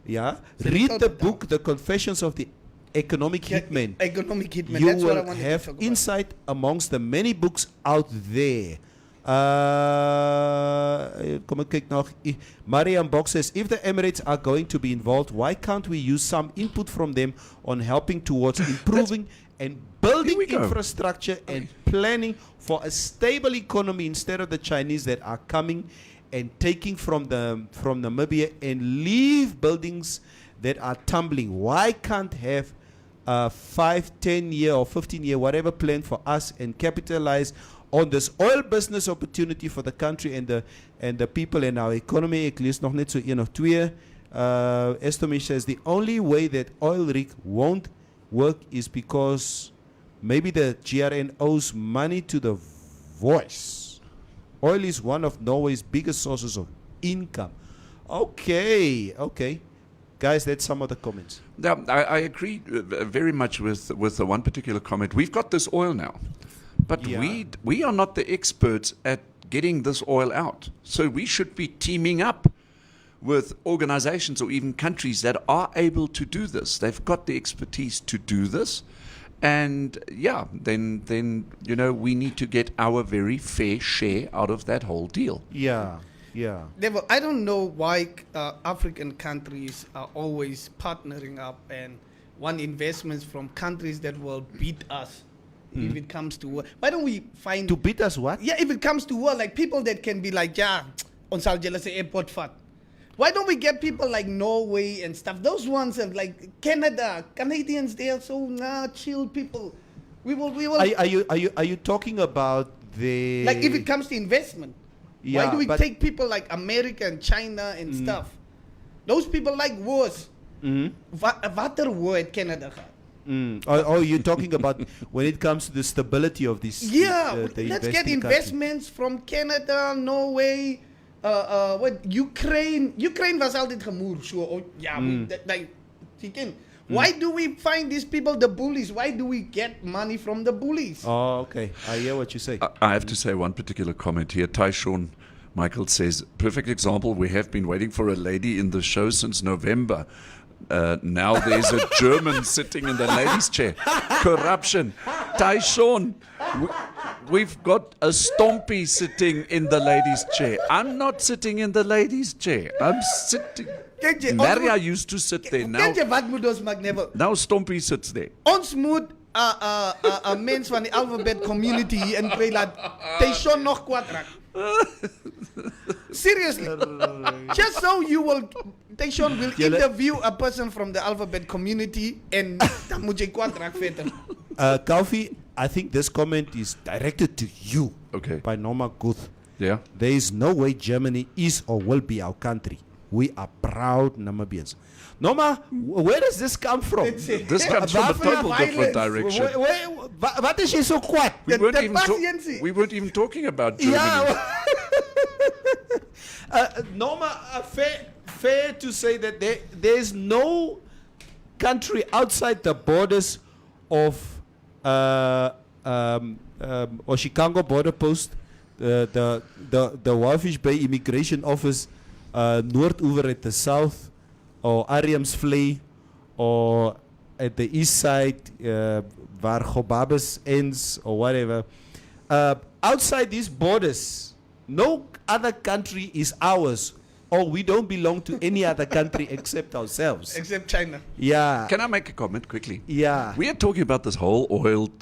Yeah. Read the book, The Confessions of the Economic Hitman. Economic Hitman. You That's what I will wanted have to talk insight amongst the many books out there. Kom ek kyk nog. Mariam Box says, if the Emirates are going to be involved, why can't we use some input from them on helping towards improving and building infrastructure and planning for a stable economy instead of the Chinese that are coming and taking from Namibia and leave buildings that are tumbling? Why can't have a 5, 10 year or 15 year whatever plan for us and capitalize on this oil business opportunity for the country and the people and our economy? Ek lees nog net so 1 of 2. Estomish says the only way that oil rig won't work is because maybe the GRN owes money to the Voice. Oil is one of Norway's biggest sources of income. Okay. Guys, that's some of the comments. Yeah, I agree very much with the one particular comment. We've got this oil now, but we are not the experts at getting this oil out. So we should be teaming up with organizations or even countries that are able to do this. They've got the expertise to do this. And then we need to get our very fair share out of that whole deal. Yeah. I don't know why African countries are always partnering up and want investments from countries that will beat us if it comes to war. Why don't we find... To beat us what? Yeah, if it comes to war, like people that can be like, ons sal julle se airport vat. Why don't we get people like Norway and stuff? Those ones are like Canadians, they are so chill people. We will. Are you talking about the... Like if it comes to investment. Yeah, why do we take people like America and China and stuff? Those people like wars. Wat war het Canada gehad? You're talking about when it comes to the stability of this. Yeah, let's get investments from Canada, Norway, Ukraine was altyd gemoer. So why do we find these people the bullies? Why do we get money from the bullies? Oh, okay. I hear what you say. I have to say one particular comment here. Tyshawn Michael says, perfect example, we have been waiting for a lady in the show since November. Now there's a German sitting in the ladies' chair. Corruption. Tyshawn, we've got a Stompy sitting in the ladies' chair. I'm not sitting in the ladies' chair. I'm sitting... Maria used to sit there. Now Stompy sits there. Ons moet mens van die alphabet community hier inkry dat Tyshawn nog kwaad raak. Seriously. Just so Tyshawn will interview a person from the alphabet community and dan moet jy kwaad raak verder. Kaufi, I think this comment is directed to you. Okay. By Norma Guth. Yeah. There is no way Germany is or will be our country. We are proud Namibians. Norma, where does this come from? This comes from a total different direction. What is she so quiet? We weren't even talking about Germany. Norma, fair to say that there's no country outside the borders of Oshikango border post, the Wafish Bay Immigration Office, Noordoever at the south, or Ariamsvlei, or at the east side, where Gobabes ends, or whatever. Outside these borders, no other country is ours, or we don't belong to any other country except ourselves. Except China. Yeah. Can I make a comment quickly? Yeah. We are talking about this whole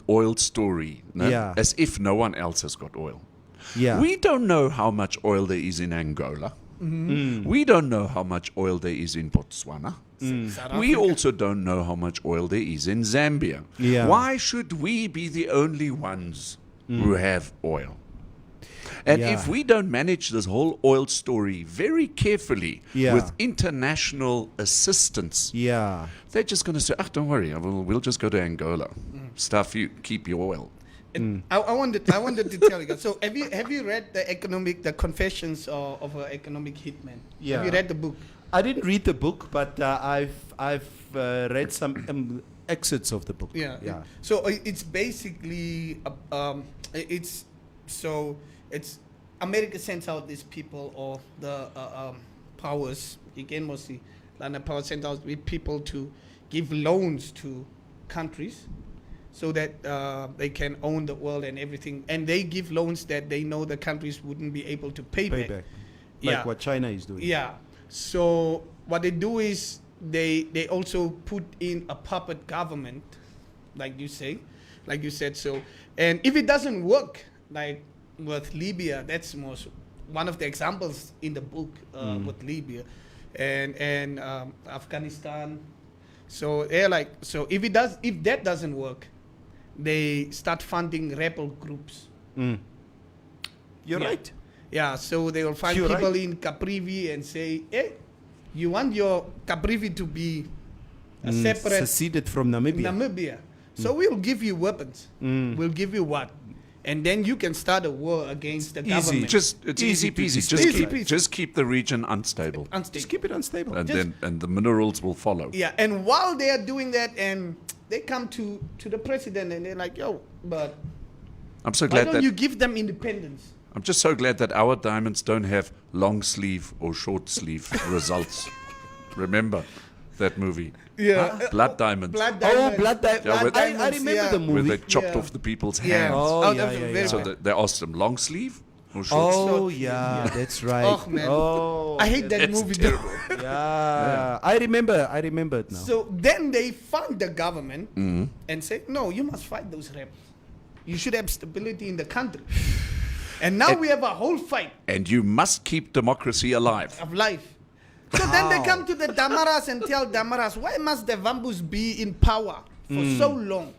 oil story, no? Yeah. As if no one else has got oil. Yeah. We don't know how much oil there is in Angola. We don't know how much oil there is in Botswana. South We Africa. also don't know how much oil there is in Zambia. Yeah. Why should we be the only ones who have oil? And Yeah. if we don't manage this whole oil story very carefully Yeah. with international assistance, Yeah. they're just going to say, don't worry, we'll just go to Angola. Stuff you, keep your oil. And I wanted to tell you guys. So have you read the Confessions of an Economic Hitman? Yeah. Have you read the book? I didn't read the book, but I've read some excerpts of the book. Yeah. Yeah. So it's basically it's America sends out these people, or the powers again, mostly London power sends out with people to give loans to countries so that they can own the world and everything, and they give loans that they know the countries wouldn't be able to pay back. Like Yeah. what China is doing. Yeah. So what they do is they also put in a puppet government, like you said. So, and if it doesn't work, like with Libya, that's one of the examples in the book with Libya, and Afghanistan. So they're like, so if that doesn't work, they start funding rebel groups. You're Yeah. right. Yeah, so they will find You're people right. in Caprivi and say, hey, you want your Caprivi to be a separate Seceded from Namibia. So we'll give you weapons. We'll give you what? And then you can start a war against the government. It's easy peasy. Just keep the region unstable. Unstable. Just keep it unstable. And just- then the minerals will follow. Yeah, and while they are doing that, and they come to the president and they're like, yo, but I'm so why glad don't that you give them independence? I'm just so glad that our diamonds don't have long sleeve or short sleeve results. Remember that movie? Yeah. Blood Diamonds. Blood Oh, diamonds. blood diamonds. Yeah, with- I remember yeah. the Where movie. they chopped Yeah. off the people's Yeah. hands. Oh, that was yeah, very yeah. So bad. they asked them long sleeve or short sleeve. Oh, yeah, that's right. Oh, man. Oh, I hate that It's movie. terrible. yeah. I remember it now. So then they fund the government Mm-hmm. and say, no, you must fight those rebels. You should have stability in the country. And now we have a whole fight And you must keep democracy alive. of life. So then they come to the Damaras and tell Damaras, why must the Vambus be in power for so long?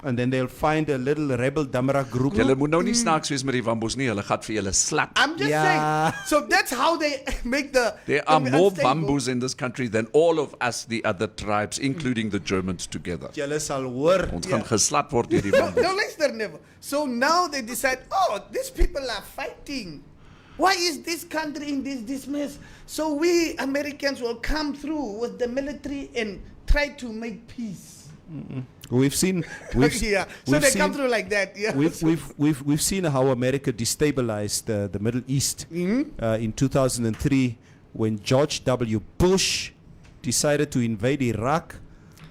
And then they'll find a little rebel Damara group. Julle moet nou nie snaaks wees met die wambos nie. Hulle gaan vir julle slap. I'm just Yeah. saying. So that's how they make the... There are the more unstable- bamboos in this country than all of us, the other tribes, including the Germans together. Julle sal hoor. Ons gaan geslat word deur die No, bamboos. Lester never. So now they decide, oh, these people are fighting. Why is this country in this mess? So we Americans will come through with the military and try to make peace. We've seen. Yeah. So we've they seen, come through like that. Yeah. We've seen how America destabilized the Middle East in 2003 when George W. Bush decided to invade Iraq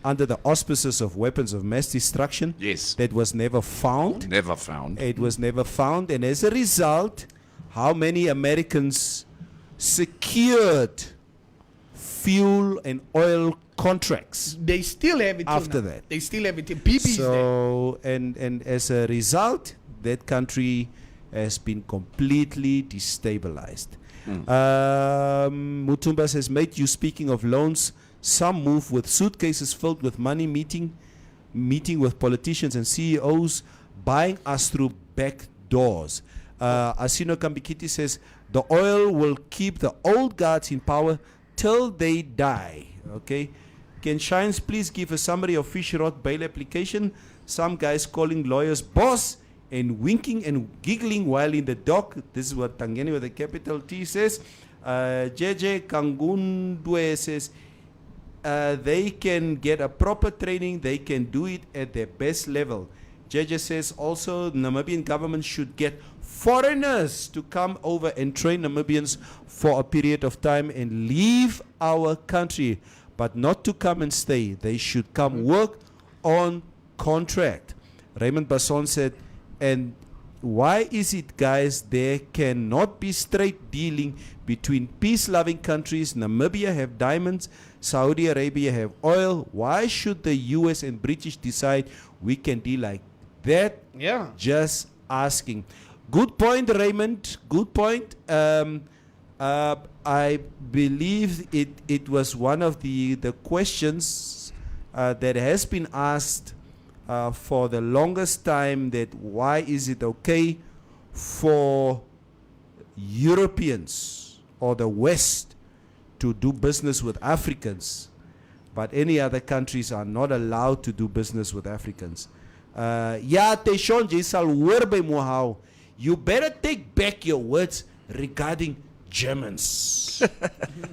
under the auspices of weapons of mass destruction. Yes. That was never found. Never found. It was never found, and as a result, how many Americans secured fuel and oil contracts? They still have it till After now. that. They still have it. BB's there. So, and as a result, that country has been completely destabilized. Mutumba says, mate, you speaking of loans, some move with suitcases filled with money, meeting with politicians and CEOs, buying us through back doors. Asino Kambikiti says, the oil will keep the old guards in power till they die. Okay. Can Shines please give a summary of fish rod bail application? Some guys calling lawyers boss and winking and giggling while in the dock. This is what Tangeni with a capital T says. JJ Kangundwe says they can get a proper training. They can do it at their best level. JJ says also Namibian government should get foreigners to come over and train Namibians for a period of time and leave our country, but not to come and stay. They should come work on contract. Raymond Basson said, and why is it, guys, there cannot be straight dealing between peace-loving countries? Namibia have diamonds, Saudi Arabia have oil. Why should the US and British decide we can deal like that? Yeah. Just asking. Good point, Raymond. Good point. I believe it was one of the questions that has been asked for the longest time, that why is it okay for Europeans or the West to do business with Africans, but any other countries are not allowed to do business with Africans. Ja, Teshon, jy sal hoor by Mohau. You better take back your words regarding Germans.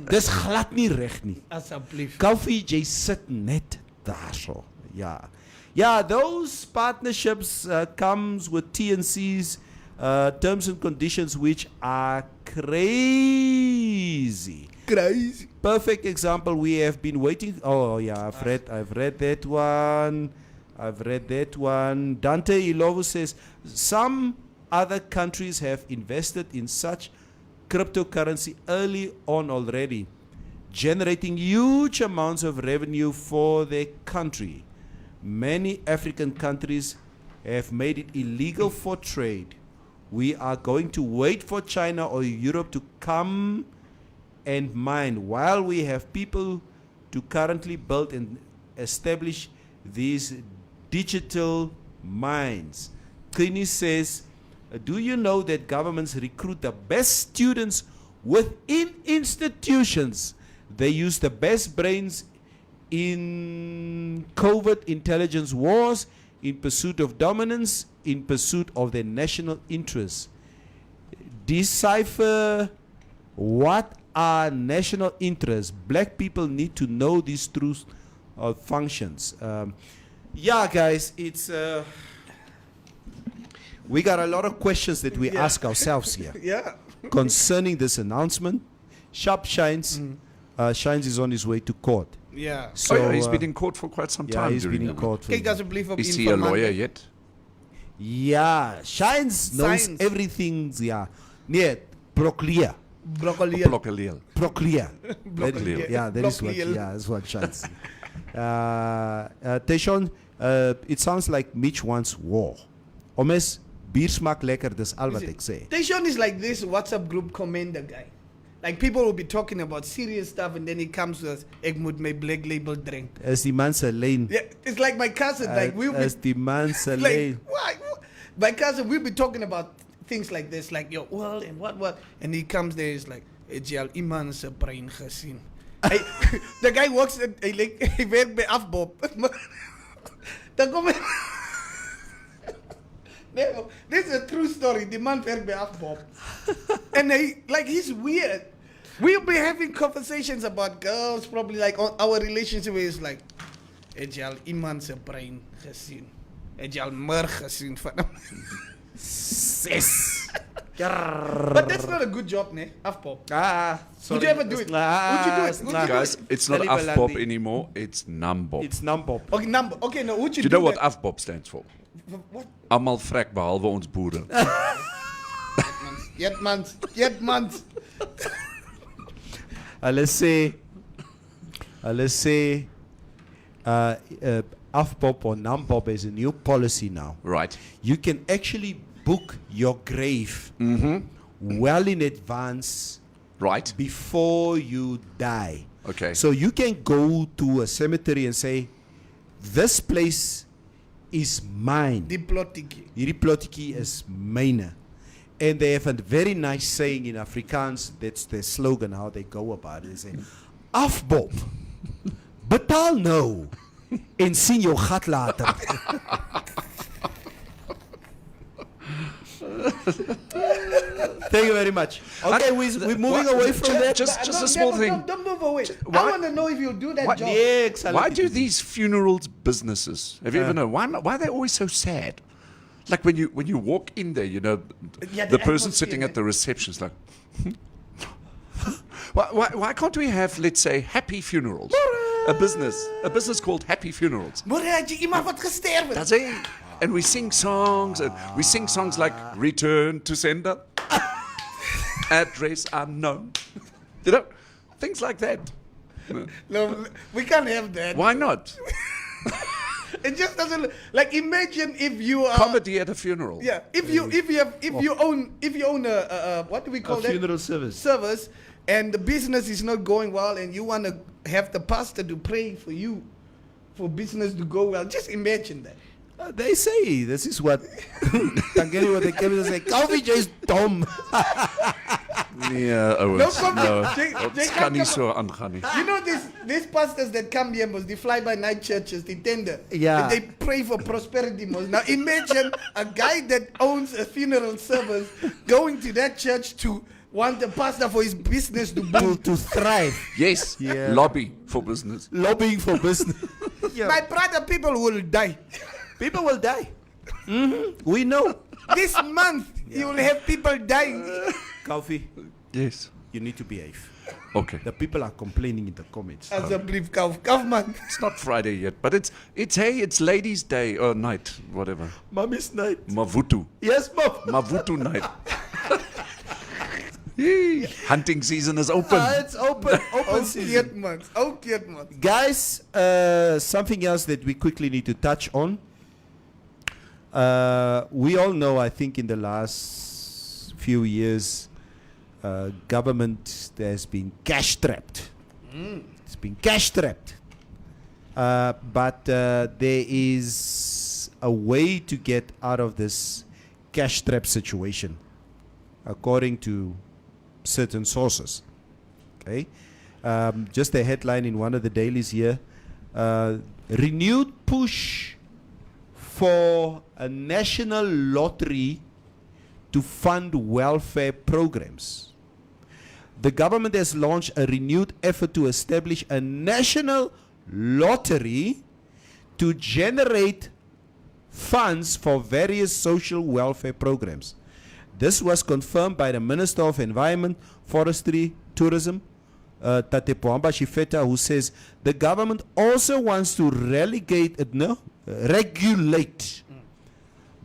Dis glad nie reg nie. Asseblief. Koffie, jy sit net daar so. Ja. Yeah, those partnerships comes with T&C's terms and conditions, which are crazy. Crazy. Perfect example. We have been waiting. Oh yeah, I've read that one. Dante Ilovu says some other countries have invested in such cryptocurrency early on already, generating huge amounts of revenue for their country. Many African countries have made it illegal for trade. We are going to wait for China or Europe to come and mine, while we have people to currently build and establish these digital mines. Kini says, do you know that governments recruit the best students within institutions? They use the best brains in covert intelligence wars, in pursuit of dominance, in pursuit of their national interests. Decipher what are national interests. Black people need to know these truths of functions. Yeah, guys, it's we got a lot of questions that we ask ourselves here. Yeah. Concerning this announcement. Sharp Shines is on his way to court. Yeah. So he's been in court for quite some time. he's been in during court. Kyk asseblief op Is he a lawyer Informante. yet? Yeah, Shines knows Science. everything. Yeah, nee, Proclear. Broccoli. Blokaleel. Proclear. Blocklear. Yeah, that is what. Blocklear. Yeah, that's what Shines. Teshon, it sounds like Mitch wants war. Omes, bier smaak lekker. Dis al wat ek sê. Teshon is like this WhatsApp group commander guy. Like people will be talking about serious stuff and then he comes with ek moet my black label drink. As die man se lyn. Yeah, it's like my cousin. Like we'll be As die man se like lyn. why? My cousin, we'll be talking about things like this, like your world and what, and he comes there, he's like, "Het jy al iemand se brein gesien?" The guy works at hy werk by Afbob. Dan kom hy. Nee, this is a true story. The man werk by Afbob. And he's weird. We'll be having conversations about girls, probably like on our relationship is like, "Het jy al iemand se brein gesien? Het jy al mur gesien van hom?" Sis. But that's not a good job, ne? Afpop. Sorry. Would you ever do it? Would you do it? Would you do Guys, it? it's not Deliver Afbob Landi. anymore, it's Nambop. It's Nampop. Okay, number. Okay, no. Would Do you you know do what that? Afbob stands for? What? Almal vrek behalwe ons boere. Yet months. Let's say Afpop or Nampop is a new policy now. Right. You can actually book your grave well in advance Right. before you die. Okay. So you can go to a cemetery and say, this place is mine. Diplotiki. Hierdie plotjie is myne. And they have a very nice saying in Afrikaans, that's their slogan, how they go about it. They say, Afbob, betaal nou en sien jou gat later. Thank you very much. Okay, we're moving away from that. Just No, a small never, thing. Don't move away. Why- I want to know if you'll do that job. Yeah, Why do these funerals businesses? Have you ever known why are they always so sad? Like when you walk in there, Yeah, the the person atmosphere, sitting at yeah. the reception is like. Why can't we have, let's say, happy funerals? A business called Happy Funerals. Moraji, iemand wat gesterven. That's it. And we sing songs, like Return to Sender, Address Unknown. Things like that. No, we can't have that. Why not? It just doesn't look, like, imagine if you are Comedy at a funeral. Yeah, if you own a what do we call A that? funeral service. Service, and the business is not going well, and you want to have the pastor to pray for you, for business to go well. Just imagine that. They say this is what Tangeni what they came and say. Coffee is dumb. Yeah, No comment. They Ons can't kan nie come- so aangaan nie. You know these pastors that come here, must the fly by night churches, the tender. Yeah. And they pray for prosperity most. Now imagine a guy that owns a funeral service going to that church to want the pastor for his business to boom. to thrive. Yes, Yeah. lobby for business. Lobbying for business. My brother, people will die. People will die. We know. This month, you will have people dying. Coffee, Yes. you need to behave. Okay. The people are complaining in the comments. Alsjeblieft, Kaufman. It's not Friday yet, but it's Ladies' Day or night, whatever. Mommy's night. Mavutu. Yes, mom. Mavutu night. Yee. Hunting season is open. It's open. Open season. Outkeert, man. Guys, something else that we quickly need to touch on. We all know, I think, in the last few years, government has been cash trapped. It's been cash trapped. But there is a way to get out of this cash trap situation, according to certain sources. Okay, just a headline in one of the dailies here: renewed push for a national lottery to fund welfare programs. The government has launched a renewed effort to establish a national lottery to generate funds for various social welfare programs. This was confirmed by the Minister of Environment, Forestry, Tourism, Tatepoamba Shifeta, who says the government also wants to regulate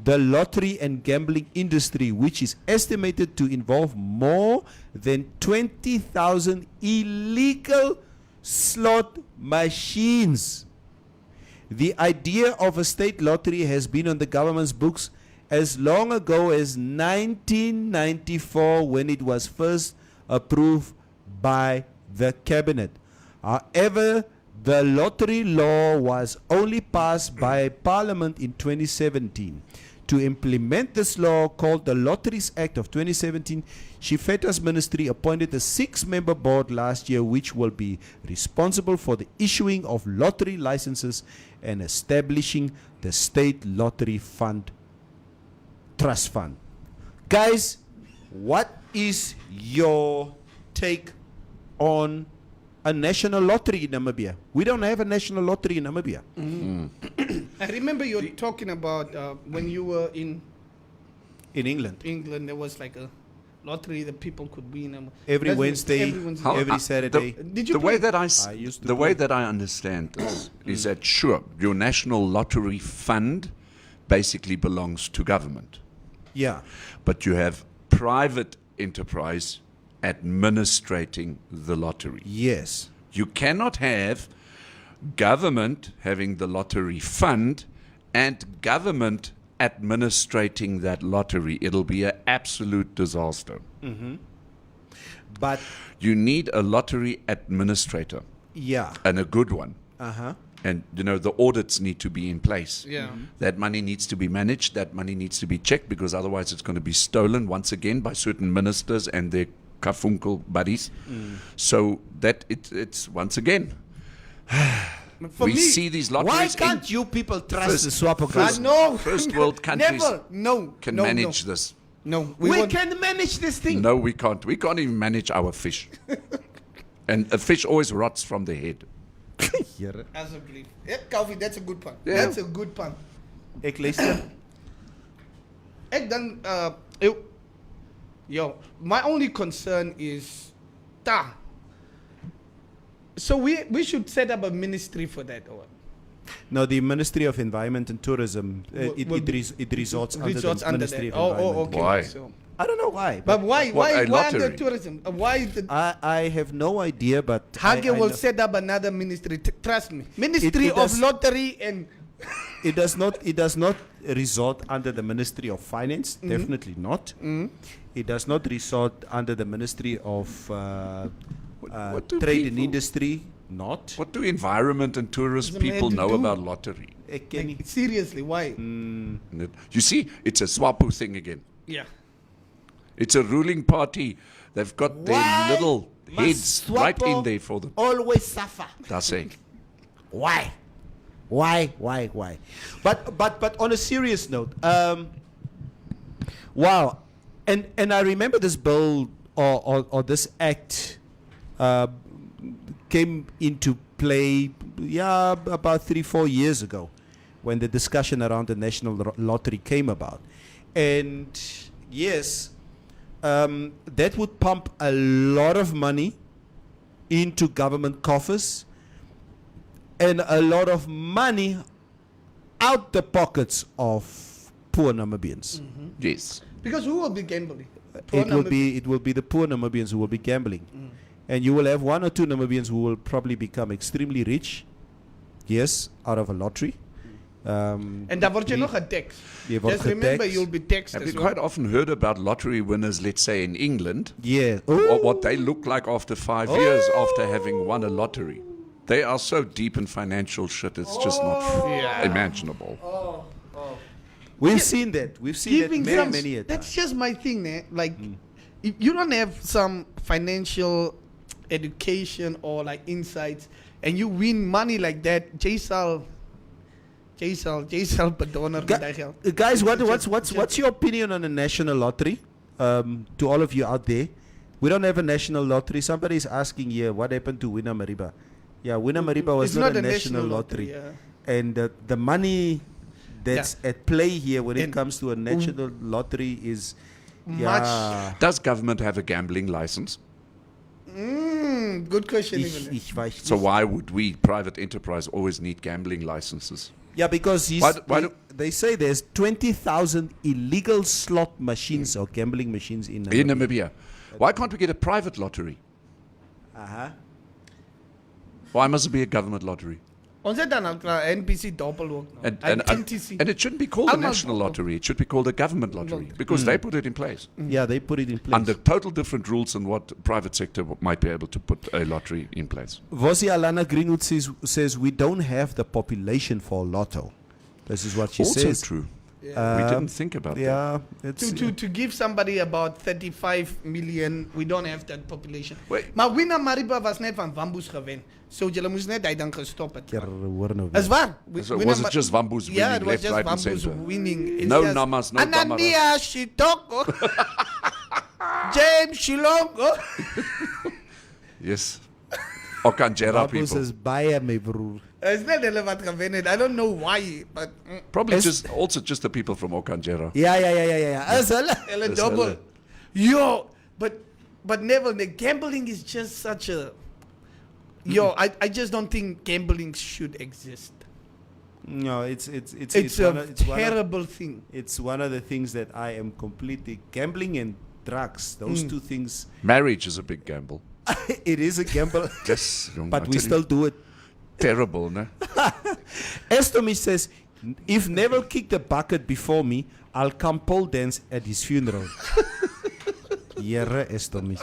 the lottery and gambling industry, which is estimated to involve more than 20,000 illegal slot machines. The idea of a state lottery has been on the government's books as long ago as 1994, when it was first approved by the cabinet. However, the lottery law was only passed by Parliament in 2017. To implement this law, called the Lotteries Act of 2017, Shifeta's ministry appointed a 6-member board last year, which will be responsible for the issuing of lottery licenses and establishing the State Lottery Fund Trust Fund. Guys, what is your take on a national lottery in Namibia? We don't have a national lottery in Namibia. I remember you were talking about when you were in England. England, there was like a lottery that people could win. Every Wednesday, How- every Saturday. Did you The play? way that I used to the play. way that I understand this is that sure, your national lottery fund basically belongs to government, Yeah. but you have private enterprise administrating the lottery. Yes. You cannot have government having the lottery fund and government administrating that lottery. It'll be an absolute disaster. But You need a lottery administrator, yeah. and a good one. Uh-huh. And the audits need to be in place. Yeah. That money needs to be managed. That money needs to be checked, because otherwise it's going to be stolen once again by certain ministers and their kafunkel buddies. So that it's once again. For We me, see these lotteries. Why can't you people trust First- the swap I across? know. First world countries Never. No. can no, manage this. No, We won't. can manage this thing. No, we can't. We can't even manage our fish. And a fish always rots from the head. Here. Asseblief. Yeah, Calvin, that's a good pun. Yeah. That's a good pun. Ek luister. Ek dan, my only concern is, so we should set up a ministry for that, or what? No, the Ministry of Environment and Tourism, it Will- resorts under Resorts the under Ministry that. of Environment. Okay. Why? So. I don't know why. But why What, a under lottery? tourism? Why the I have no idea, but Hage I will know- set up another ministry. Trust me, Ministry it of does- Lottery and it does not resort under the Ministry of Finance. Definitely not. It does not resort under the Ministry of what do Trade and people- Industry. Not. What do environment and tourist Doesn't people have to know do. about lottery? Ek ken nie. like, seriously, why? You see, it's a SWAPO thing again. Yeah. It's a ruling party. They've got their Why little must heads right SWAPO in there for them. Always suffer. That's it. Why? Why? But on a serious note, wow, and I remember this bill or this act came into play, about 3-4 years ago, when the discussion around the national lottery came about, and yes, that would pump a lot of money into government coffers and a lot of money out the pockets of poor Namibians. Yes. Because who will be gambling? Poor It will be the poor Namibians who will be gambling, and you will have 1 or 2 Namibians who will probably become extremely rich. Yes, out of a lottery. And dan word jy nog getaxed. Jy word Just remember, getaxed. you'll be taxed Have as you well. quite often heard about lottery winners, let's say in England, Yeah. or what they look like after 5 years after having won a lottery? They are so deep in financial shit, it's just not imaginable. We've seen that. We've seen that many a time. That's just my thing, eh? Like, if you don't have some financial education or like insights, and you win money like that, jy sal bedonner met daai geld. Guys, what's your opinion on the national lottery? To all of you out there, we don't have a national lottery. Somebody is asking here, what happened to Winner Mariba? Yeah, Winner Mariba was It's not a national lottery. yeah. And the money that's at play here when it And comes to a national lottery is Much. Does government have a gambling license? Good question, even. Ich weiß So nicht. why would we, private enterprise, always need gambling licenses? Yeah, because they say there's 20,000 illegal slot machines or gambling machines in In Namibia. Namibia. Why can't we get a private lottery? Uh-huh. Why must it be a government lottery? Ons het dan ook NPC doppel ook nog. And it shouldn't be called a Allemaal national doppel. lottery. It should be called a government lottery because they put it in place Yeah, they put it in place. under total different rules than what private sector might be able to put a lottery in place. Vosi Alana Greenwood says we don't have the population for lotto. This is what she Also says. true. Yeah. We didn't think about that. Yeah, it's To give somebody about 35 million, we don't have that population. Wait. Maar Winner Mariba was net van Wamboes gewen. So julle moes net hy dan gestop het. Ja, hoor nou Is weer. waar. So Winner was it Ma- just Wamboes Yeah, winning it was left, just right, and Wamboes center? winning. It's No just namas, no Anania Shitoko. James Shilongo. Yes. Okanjera Babus people. is baie my broer. It's not hulle wat gewen het. I don't know why, but Probably Is- just the people from Okanjera. Ja. Is hulle? hulle Dis double. hulle. Yo, but Neville, the gambling is just such a I just don't think gambling should exist. No, it's It's one a of- it's one of- terrible thing. It's one of the things that I am completely gambling and drugs. Those two things. Marriage is a big gamble. It is a gamble, Yes, jong, I but we tell still you, do it. terrible, no? Estomi says, if Neville kicked the bucket before me, I'll come pole dance at his funeral. Jere Estomi.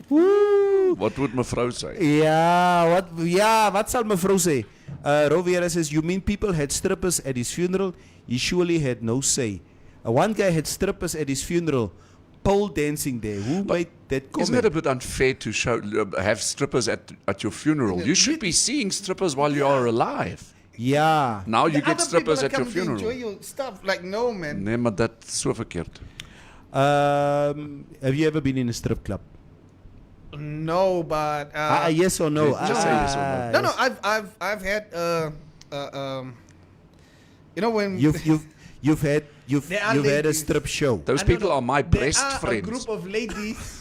Woo! What would mevrou say? Wat sal mevrou sê? Roviera says, you mean people had strippers at his funeral? He surely had no say. One guy had strippers at his funeral, pole dancing there. Who made that comment? Isn't it a bit unfair to have strippers at your funeral? You should be seeing strippers while you are alive. Yeah. Now you The get other strippers people at your that come to enjoy funeral. your stuff. Like, no, man. Nee, maar dat is so verkeerd. Have you ever been in a strip club? No, but Yes or no? Just say yes or no. I've had you know when You've had There are a ladies. strip show. Those I people know, are my there best are friends. A group of ladies.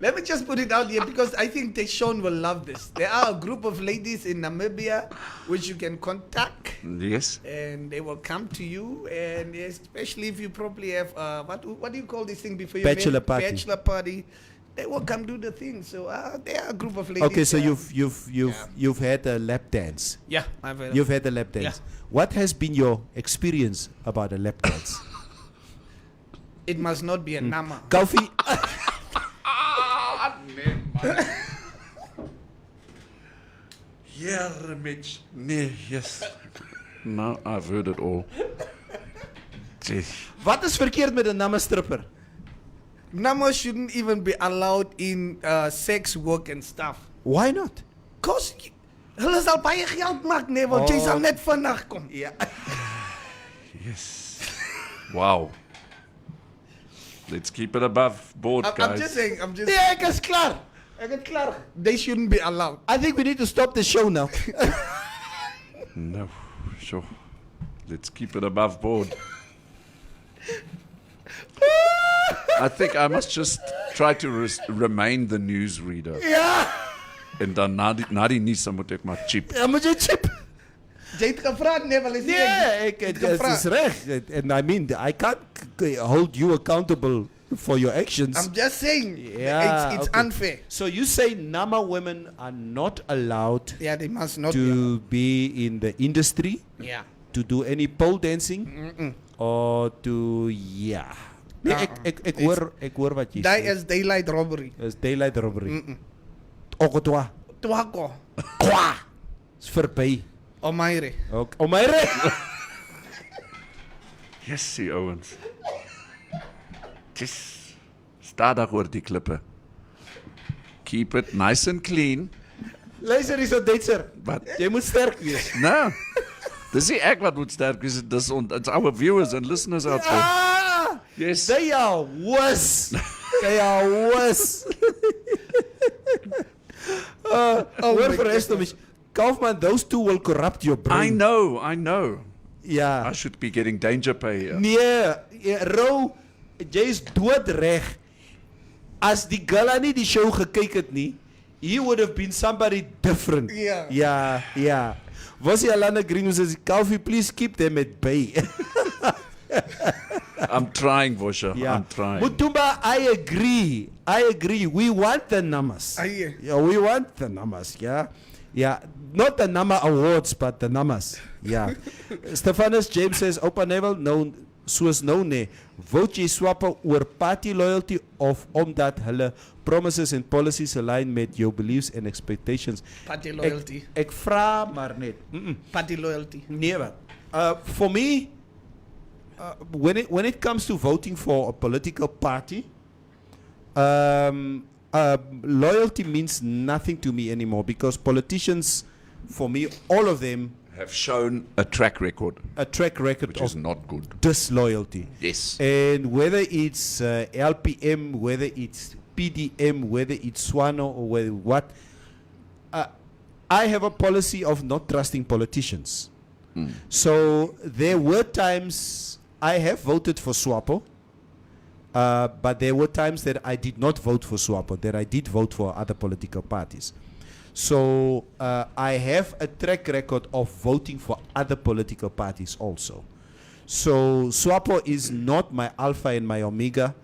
Let me just put it out here because I think Teshon will love this. There are a group of ladies in Namibia which you can contact. Yes. And they will come to you, and especially if you probably have what do you call this thing before you Bachelor party. Bachelor party. They will come do the thing. So there are a group of ladies. Okay, so yeah. you've had a lap dance. Yeah, I've had You've had a lap dance. Yeah. What has been your experience about a lap dance? It must not be a nama. Kofi, Yeah, Mitch. Yes. Now I've heard it all. Gee. wat is verkeerd met 'n namme stripper? Nama shouldn't even be allowed in sex work and stuff. Why not? Cause hulle sal baie geld maak, nee, want jy sal net vandag kom. Ja. Yes. Wow. Let's keep it above board, I'm guys. just saying, I'm just Nee, ek is klaar. Ek is klaar. they shouldn't be allowed. I think we need to stop the show now. No, sure. Let's keep it above board. I think I must just try to remain the newsreader. Ja. En dan na die nuus dan moet ek maar cheap. Ja, moet jy chip. Jy het gevra, nee, wel is nie. Nee, dit is reg. And I mean, I can't hold you accountable for your actions. I'm just saying, Yeah, it's okay. unfair. So you say Nama women are not allowed Yeah, they must not be. to be in the industry, Yeah. to do any pole dancing, or to Nee, ek hoor wat jy Die sê. as daylight robbery. Is daylight robbery. Okotwa. Twako. Kwa. Is verby. Omaire. Okay. Oh my reg. Yes, die ouens. Just stadig oor die klippe. Keep it nice and clean. Luister hier so Duitser. Wat? Jy moet sterk wees. No. Dis nie ek wat moet sterk wees, dis it's our viewers and listeners out there. Ah! Yes. They are worse. They are worse. Word for rest of me. Kaufman, those two will corrupt your brain. I know. Ja. I should be getting danger pay here. Nee, Rou, jy is doodreg. As die gala nie die show gekyk het nie, he would have been somebody different. Yeah. Ja. Was die Alana Green who says, Kaufie, please keep them at bay. I'm trying, Vosha. Yeah. I'm trying. Mutumba, I agree. We want the numbers. Aye. Yeah, we want the numbers. Yeah. Not the number awards, but the numbers. Yeah. Stephanus James says, Opa Neville, no, soos nou nee. Vote jy swappe oor party loyalty of omdat hulle promises and policies align met your beliefs and expectations? Party loyalty. Ek vra maar net. Party loyalty. Nee, wat? For me, when it comes to voting for a political party, loyalty means nothing to me anymore because politicians, for me, all of them Have shown a track record, which which is not good. disloyalty. Yes. And whether it's LPM, whether it's PDM, whether it's Swano or whether what, I have a policy of not trusting politicians. So there were times I have voted for SWAPO, but there were times that I did not vote for SWAPO, that I did vote for other political parties. So I have a track record of voting for other political parties also. So SWAPO is not my alpha and my omega,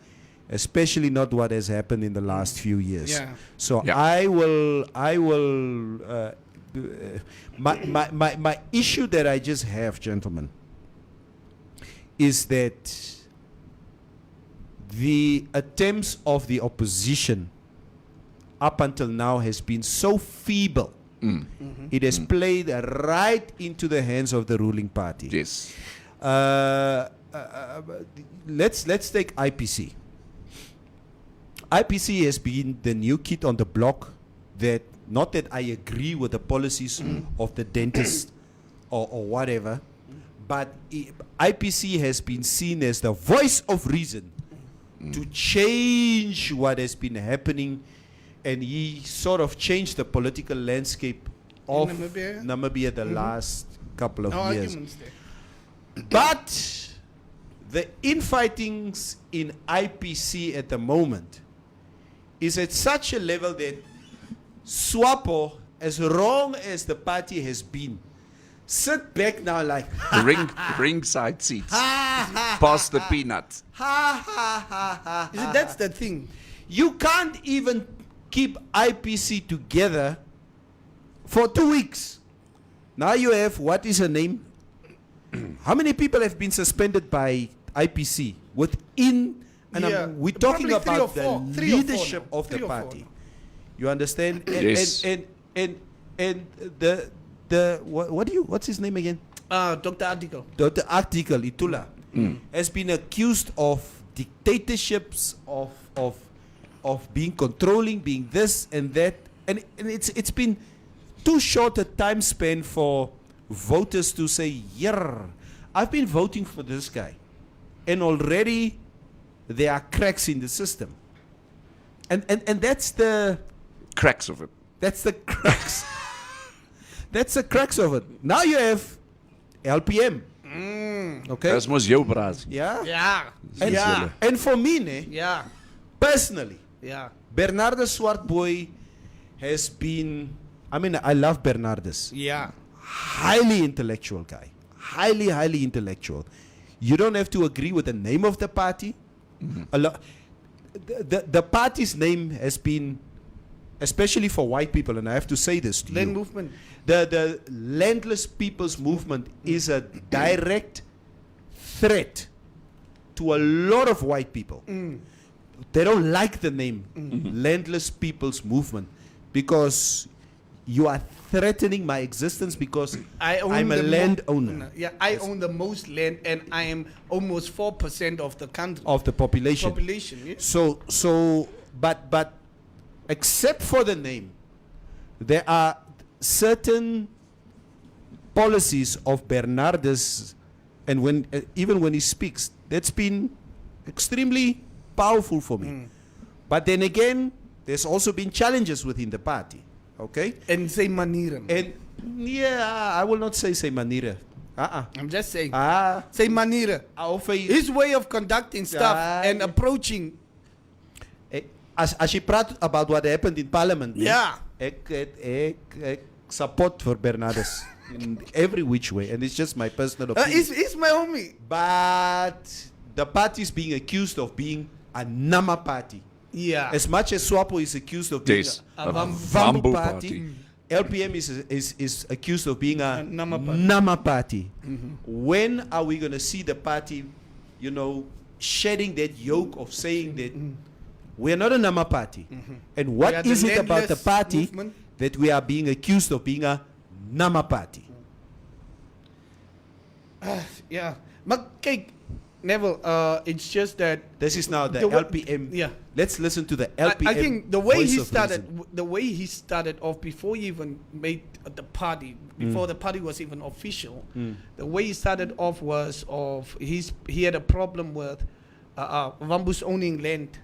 especially not what has happened in the last few years. Yeah. So Yeah. I will my issue that I just have, gentlemen, is that the attempts of the opposition up until now has been so feeble. It has played right into the hands of the ruling party. Yes. Let's take IPC. IPC has been the new kid on the block that, not that I agree with the policies of the dentist or whatever, but IPC has been seen as the voice of reason to change what has been happening, and he sort of changed the political landscape of Namibia the last couple of No years. arguments there. But the infightings in IPC at the moment is at such a level that SWAPO, as wrong as the party has been, sit back now like Ringside seats. Pass the peanuts. ha ha ha ha. You see, that's the thing. You can't even keep IPC together for 2 weeks. Now you have, what is her name? How many people have been suspended by IPC within? And Yeah, we're talking probably about three the or four. 3 or 4 leadership now. of the 3 or 4 party. now. You understand? And, Yes. and what's his name again? Dr. Article. The article Itula has been accused of dictatorships, of being controlling, being this and that, and it's been too short a time span for voters to say, yeah, I've been voting for this guy, and already there are cracks in the system, and that's the Cracks of it. crux. That's the crux of it. Now you have LPM. Okay. That's mos jou braas. Yeah. Yeah. And, Yeah. and for me, ne, Yeah. personally, Yeah. Bernardus Swartboy has been, I mean, I love Bernardus. Yeah. Highly intellectual guy. Highly intellectual. You don't have to agree with the name of the party. The party's name has been, especially for white people, and I have to say this to Land you. movement. The landless people's movement is a direct threat to a lot of white people. They don't like the name landless people's movement because you are threatening my existence because I'm a landowner Yeah, I own the most land, and I am almost 4% of the country. of the population. Yeah. So, but except for the name, there are certain policies of Bernardus, and when even when he speaks, that's been extremely powerful for me. But then again, there's also been challenges within the party. Okay, And say manieren. and yeah, I will not say manira. I'm just saying. Ah, Say manieren. His way of conducting stuff and approaching. as je praat about what happened in Parliament. Yeah. Ik support for Bernardus in every which way, and it's just my personal opinion. He's my homie. But the party is being accused of being a Nama party. Yeah. As much as SWAPO is accused of being Yes. a A Vambu Vambu party, party. LPM is accused of being a Nama party. Nama party. When are we going to see the party, shedding that yoke of saying that we're not a Nama party? And We are what the is it about the landless party movement. that we are being accused of being a Nama party? Yeah. But kijk, Neville, it's just that This is now the The wa- LPM. yeah. Let's listen to the LPM. I think the way voice he of started, reason. the way he started off before he even made the party, before the party was even official, the way he started off was he had a problem with Vambus owning land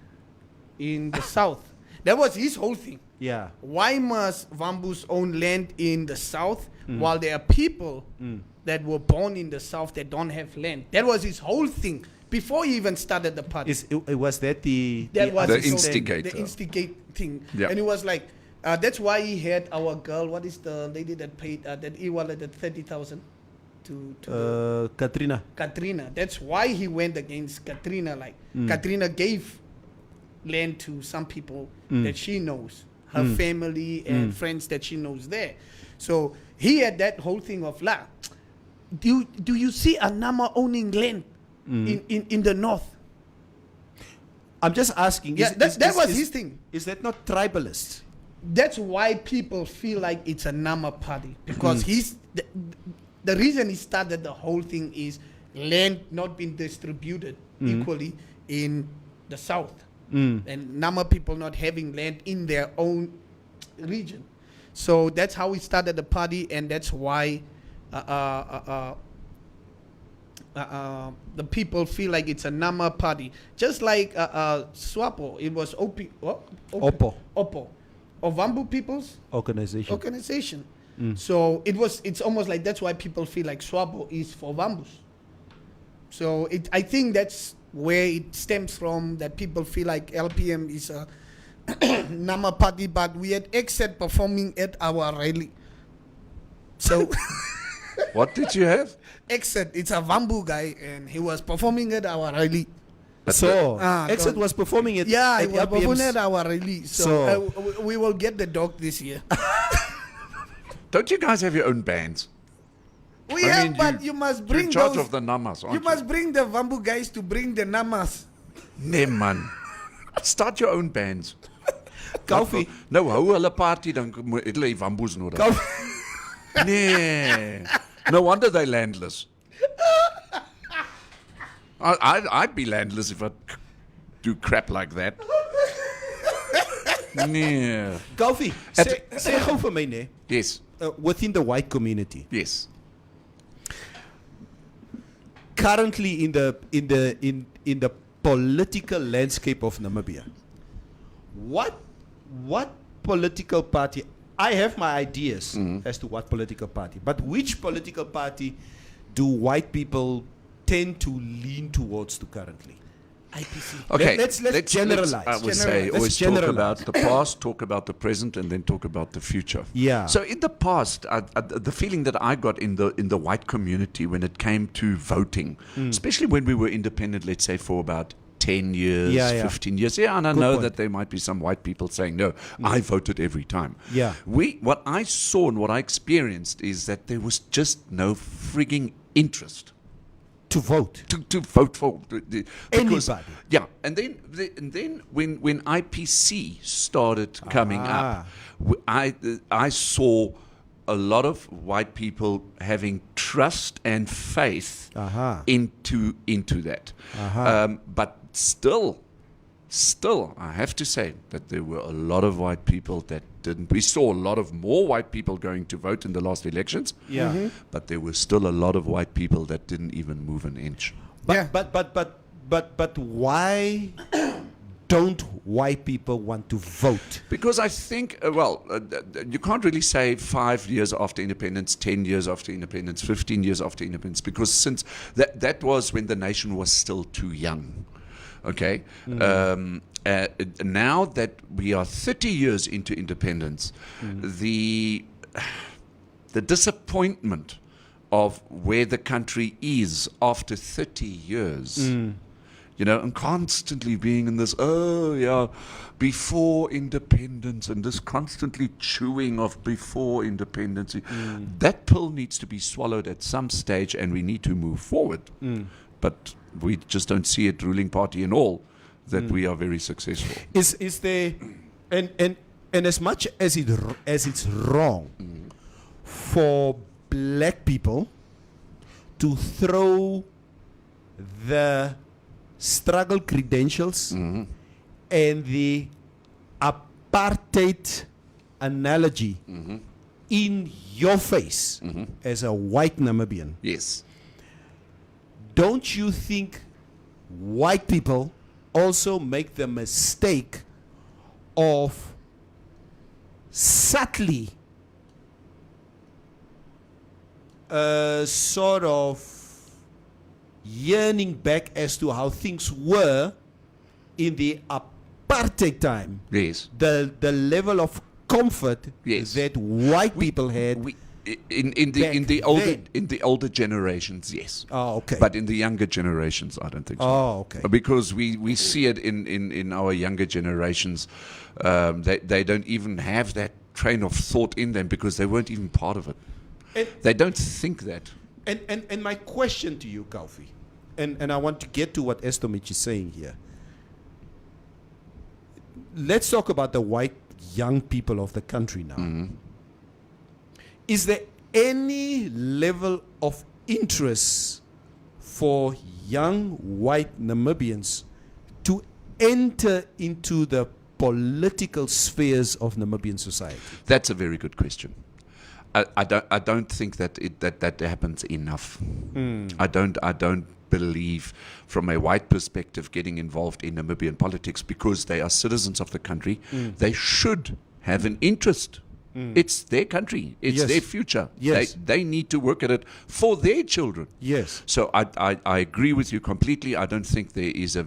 in the south. That was his whole thing. Yeah. Why must Vambus own land in the south while there are people that were born in the south that don't have land? That was his whole thing before he even started the party. Was that the That was The his whole- instigator. The instigate thing. Yeah. And it was like, that's why he had our girl. What is the lady that paid that he wanted 30,000 to Katrina. Katrina? That's why he went against Katrina. Like Katrina gave land to some people that she knows, her family and friends that she knows there. So he had that whole thing of like, do you see a Nama owning land in the north? I'm just asking. Yeah, that was his thing. Is that not tribalist? That's why people feel like it's a Nama party, because he's the reason he started the whole thing is land not being distributed equally in the south, and Nama people not having land in their own region. So that's how he started the party, and that's why the people feel like it's a Nama party, just like SWAPO. It was Oppo Oppo, Ovambu People's organization. Organization. So it's almost like that's why people feel like SWAPO is for Vambus. So I think that's where it stems from, that people feel like LPM is a Nama party, but we had Exet performing at our rally. So What did you have? Exet, it's a Vambu guy, and he was performing at our rally. So Exit don't- was performing it. Yeah, he at was LPM's. performing at our rally. So, we will get the dog this year. Don't you guys have your own bands? We I have, mean, but you must You're bring in charge those. of the namas, aren't You must bring the Vambu guys to bring the Namas. Nee man. Start your own bands. Koffie. Nou hou hulle party, dan moet hulle die wamboes nodig. Nee. No wonder they landless. I'd be landless if I do crap like that. Nee. Koffie, sê gou vir my nee. Yes. Within the white community, Yes. currently in the political landscape of Namibia, what political party? I have my ideas as to what political party, but which political party do white people tend to lean towards to currently? IPC. Okay. Let's generalize. I would Let's say always talk generalize. about the past, talk about the present, and then talk about the future. Yeah. So in the past, the feeling that I got in the white community when it came to voting, especially when we were independent, let's say for about 10 years, Yeah, yeah. 15 years. Yeah, and I Good know point. that there might be some white people saying, no, I voted every time. Yeah. What I saw and what I experienced is that there was just no frigging interest To vote. to vote for because- Anybody. Yeah, and then when IPC started coming up, I saw a lot of white people having trust and faith into that. But still, I have to say that there were a lot of white people that didn't. We saw a lot of more white people going to vote in the last elections. Yeah. But there were still a lot of white people that didn't even move an inch. But why don't white people want to vote? Because I think, you can't really say 5 years after independence, 10 years after independence, 15 years after independence, because since that was when the nation was still too young. Okay? Now that we are 30 years into independence, the disappointment of where the country is after 30 years, and constantly being in this, before independence, and this constantly chewing of before independence, that pill needs to be swallowed at some stage, and we need to move forward. But we just don't see it, ruling party and all, that we are very successful. Is there, and as much as it's wrong for black people to throw the struggle credentials and the apartheid analogy in your face as a white Namibian, Yes. don't you think white people also make the mistake of subtly sort of yearning back as to how things were in the apartheid time? Yes. The level of comfort Yes. that white people had. In the older generations, yes. Oh, okay. But in the younger generations, I don't think so. Oh, okay. Because we see it in our younger generations. They don't even have that train of thought in them because they weren't even part of it. They don't think that. And my question to you, Koffie, and I want to get to what Estomich is saying here. Let's talk about the white young people of the country now. Is there any level of interest for young white Namibians to enter into the political spheres of Namibian society? That's a very good question. I don't think that happens enough. I don't believe, from a white perspective, getting involved in Namibian politics, because they are citizens of the country. They should have an interest. It's their country. It's Yes. their future. Yes. They need to work at it for their children. Yes. So I agree with you completely. I don't think there is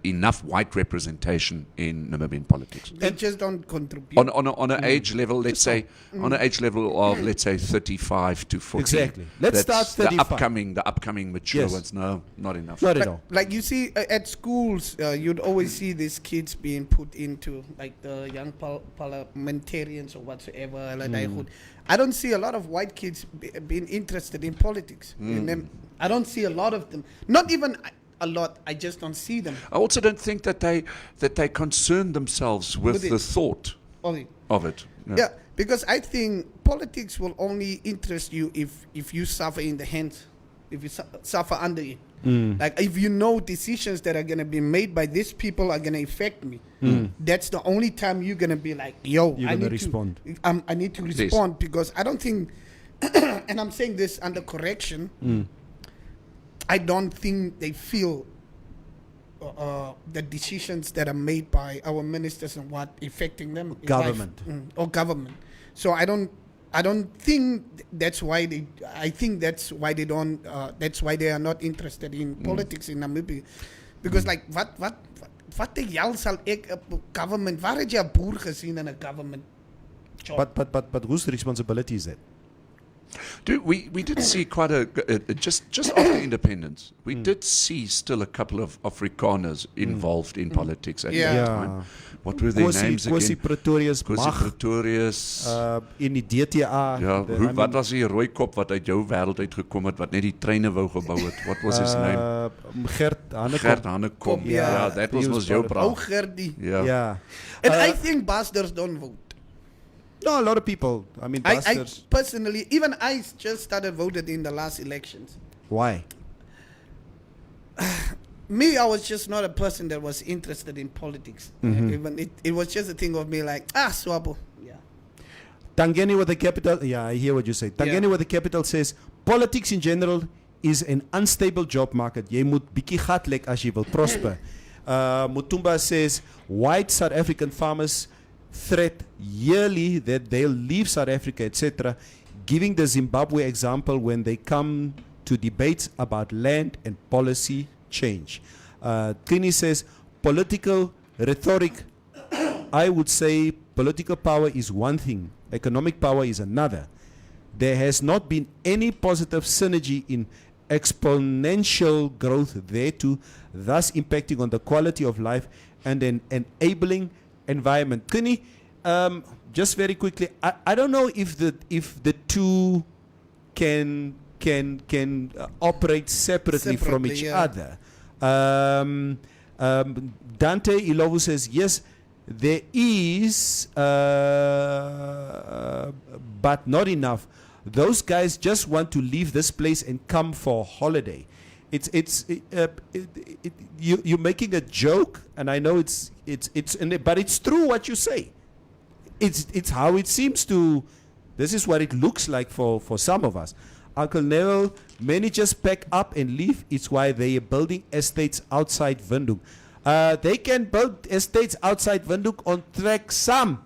enough white representation in Namibian politics. They just don't contribute. On an age level, let's say, on an age level of, let's say, 35 to 40. Exactly. Let's That's start 35. the upcoming mature Yes. ones. No, not enough. Not at all. Like you see at schools, you'd always see these kids being put into like the young parliamentarians or whatsoever. I don't see a lot of white kids being interested in politics. In them. I don't see a lot of them. Not even a lot. I just don't see them. I also don't think that they concern themselves with With the it. thought Only. of it. Yeah, because I think politics will only interest you if you suffer in the hands, if you suffer under it. Like if you know decisions that are going to be made by these people are going to affect me. That's the only time you're going to be like, yo, You're I gonna need respond. I need to respond because I don't think, and I'm saying this under correction, I don't think they feel the decisions that are made by our ministers and what affecting them in life. Government. Or government. So I don't think that's why they. I think that's why they don't. That's why they are not interested in politics in Namibia, because like wat die hel sal ek op government? Waar het jy 'n boer gesien in 'n government job? But whose responsibility is that? We did see quite just after independence, we did see still a couple of Afrikaners involved in politics at that time. What were their names Kwesi again? Pretorius, Kwesi Mag, Pretorius. in die DTA. Ja, the- wat was die rooi kop wat uit jou wêreld uit gekom het wat net die treine wou gebou het? What was his name? Gert Hanekom. Gert Hanekom. Ja, that he was was jou part Ou braaf. Gerdie. Ja. Yeah. And I think bastards don't vote. No, a lot of people. I mean, I bastards. personally, even I just started voting in the last elections. Why? Me, I was just not a person that was interested in politics. Even it was just a thing of me like, swabo. Yeah. Tangeni with the capital. Yeah, I hear what you say. Tangeni Yeah. with the capital says politics in general is an unstable job market. Jy moet bietjie gat lek as jy wil prosper. Mutumba says white South African farmers threat yearly that they'll leave South Africa, etc., giving the Zimbabwe example when they come to debates about land and policy change. Tini says political rhetoric. I would say political power is one thing, economic power is another. There has not been any positive synergy in exponential growth thereto, thus impacting on the quality of life and an enabling environment. Tini, just very quickly, I don't know if the two can operate separately from each other. Dante Ilovu says yes, there is, but not enough. Those guys just want to leave this place and come for a holiday. You're making a joke, and I know but it's true what you say. It's how it seems to. This is what it looks like for some of us. Uncle Neville, many just pack up and leave. It's why they are building estates outside Windhoek. They can build estates outside Windhoek on track some.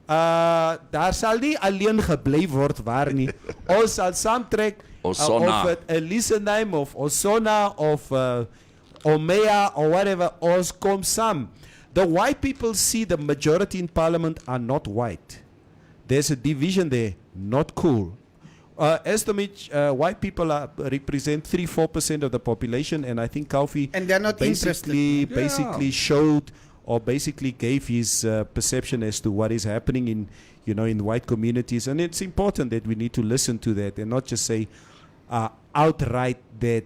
Daar sal nie alleen gebly word waar nie. Ons sal saamtrek Osonna. of it Elisenheim of Osonna of Omea or whatever. Ons kom saam. The white people see the majority in parliament are not white. There's a division there. Not cool. Estimate white people represent 3-4% of the population, and I think Kaufi And they're not basically showed or basically gave his perception as to what is happening in white communities, and it's important that we need to listen to that and not just say outright that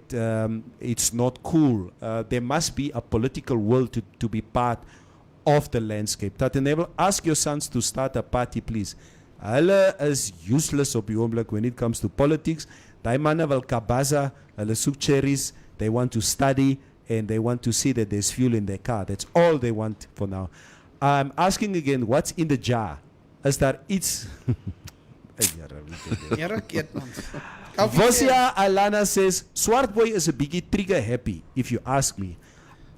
it's not cool. There must be a political will to be part of the landscape. Tatenebel, ask your sons to start a party, please. Hulle is useless op die oomblik when it comes to politics. Daai manne wil kabaza, hulle soek cherries, they want to study, and they want to see that there's fuel in their car. That's all they want for now. I'm asking again, what's in the jar? Is daar iets Ja, raket man. Vosia Alana says, Swart Boy is a biggie trigger happy, if you ask me.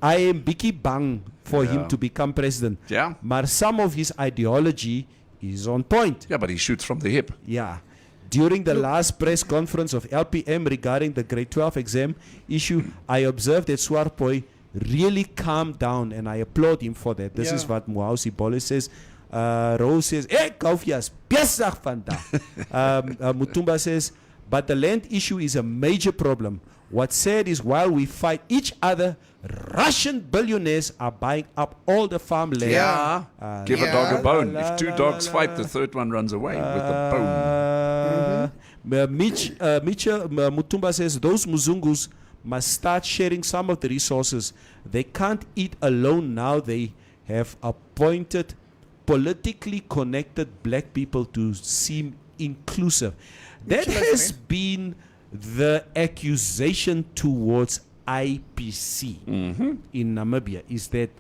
I am biggie bang for him to become president. Yeah. Maar some of his ideology is on point. Yeah, but he shoots from the hip. Yeah. During the last press conference of LPM regarding the grade 12 exam issue, I observed that Swart Boy really calmed down, and I applaud him for that. This is what Muhausi Bolle says. Rose says, Kaufias, besig vandag. Mutumba says, but the land issue is a major problem. What's sad is while we fight each other, Russian billionaires are buying up all the farmland. Yeah. Give a dog a bone. La, If two la, dogs la, fight, la. the third one runs away with a bone. Mitch Mutumba says those Muzungus must start sharing some of the resources. They can't eat alone now. They have appointed politically connected black people to seem inclusive. That has been the accusation towards IPC in Namibia, is that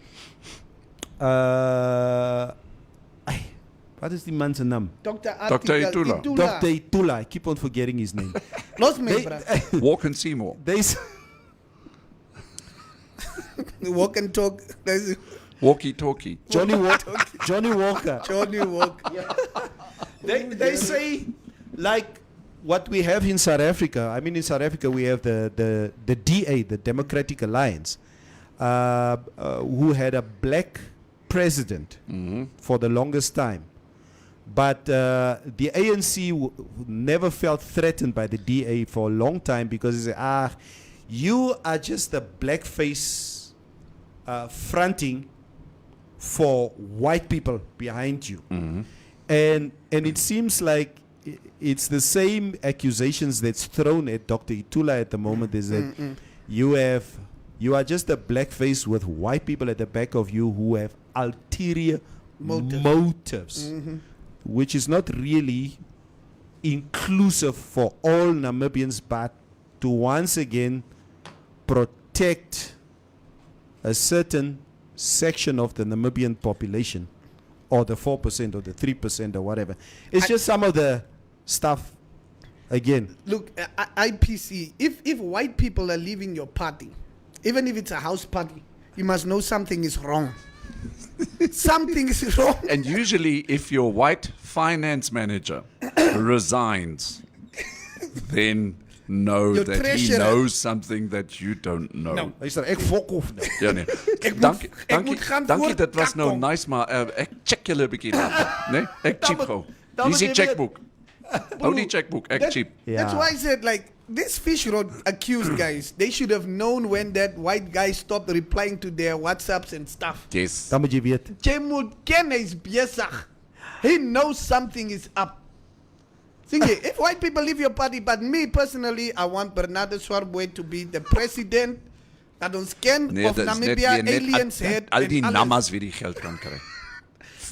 what is the man's name? Dr. Itula. Dr. Itula. I keep on forgetting his name. Los me, They- bruh. Walk and see more. They Walk and talk. There's Walkie talkie. Johnny Walker. Johnny Walk. They say, like what we have in South Africa. I mean, in South Africa we have the DA, the Democratic Alliance, who had a black president for the longest time. But the ANC never felt threatened by the DA for a long time because they said, you are just a blackface fronting for white people behind you. And it seems like it's the same accusations that's thrown at Dr. Itula at the moment, is that you are just a blackface with white people at the back of you who have ulterior motives, which is not really inclusive for all Namibians, but to once again protect a certain section of the Namibian population, or the 4% or the 3% or whatever. It's just some of the stuff. Again, Look, IPC, if white people are leaving your party, even if it's a house party, you must know something is wrong. Something is wrong. And usually, if your white finance manager resigns, then know Your that he treasurer. knows something that you don't know. No. luister, ek fok of nou. Ja, nee. Ek Dankie, moet dankie, gaan dankie, voor dit was nou kak kom. nice, maar ek check julle 'n bietjie later, né? Ek cheap gou. dan Hier is die moet jy checkbook. Hou die checkbook, ek cheap. That's Yeah. why I said, like, this Fish Road accused guys, they should have known when that white guy stopped replying to their WhatsApps and stuff. Yes. Dan moet jy weet. Jy moet ken hy's besig. He knows something is up. Think je, if white people leave your party, but me personally, I want Bernardo Swartboy to be the president. Dat ons ken of dit is net Namibia weer net aliens het. al die en alles. namas wie die geld kan kry.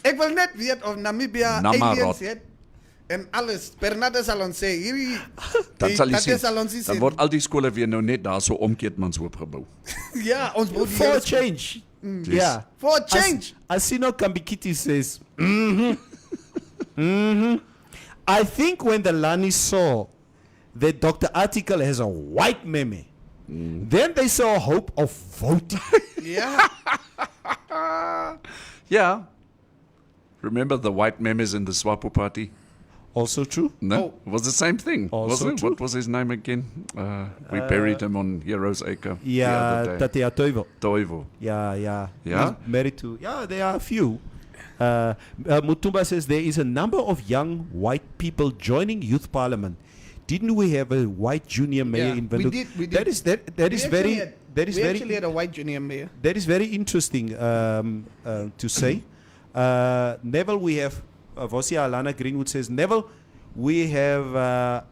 Ek wil net weet of Namibia Namarot. aliens het. En alles. Bernardo sal ons sê, hierdie... Dan sal jy dat sien. sal ons nie Dan sê. word al die skole weer nou net daar so om Keetmanshoop gebou. Ja, ons moet die For hele- change. Yeah. For a change. Asino Kambikiti says, I think when the Lani saw that Dr. Article has a white meme, then they saw hope of voting. Ja. Yeah. Remember the white memes in the SWAPO party? Also true. No, Oh. it was the same thing. Also was it? true. What was his name again? We buried him on Heroes Acre the Yeah, other day. Tatea Toivo. Toivo. Yeah. Yeah? He's married to. Yeah, there are a few. Mutumba says there is a number of young white people joining youth parliament. Didn't we have a white junior mayor Yeah, in we Windhoek? did, we That did. is that is We very actually had- that is we very actually had a white junior mayor. that is very interesting to say. Neville, we have Vosia Alana Greenwood says, Neville, we have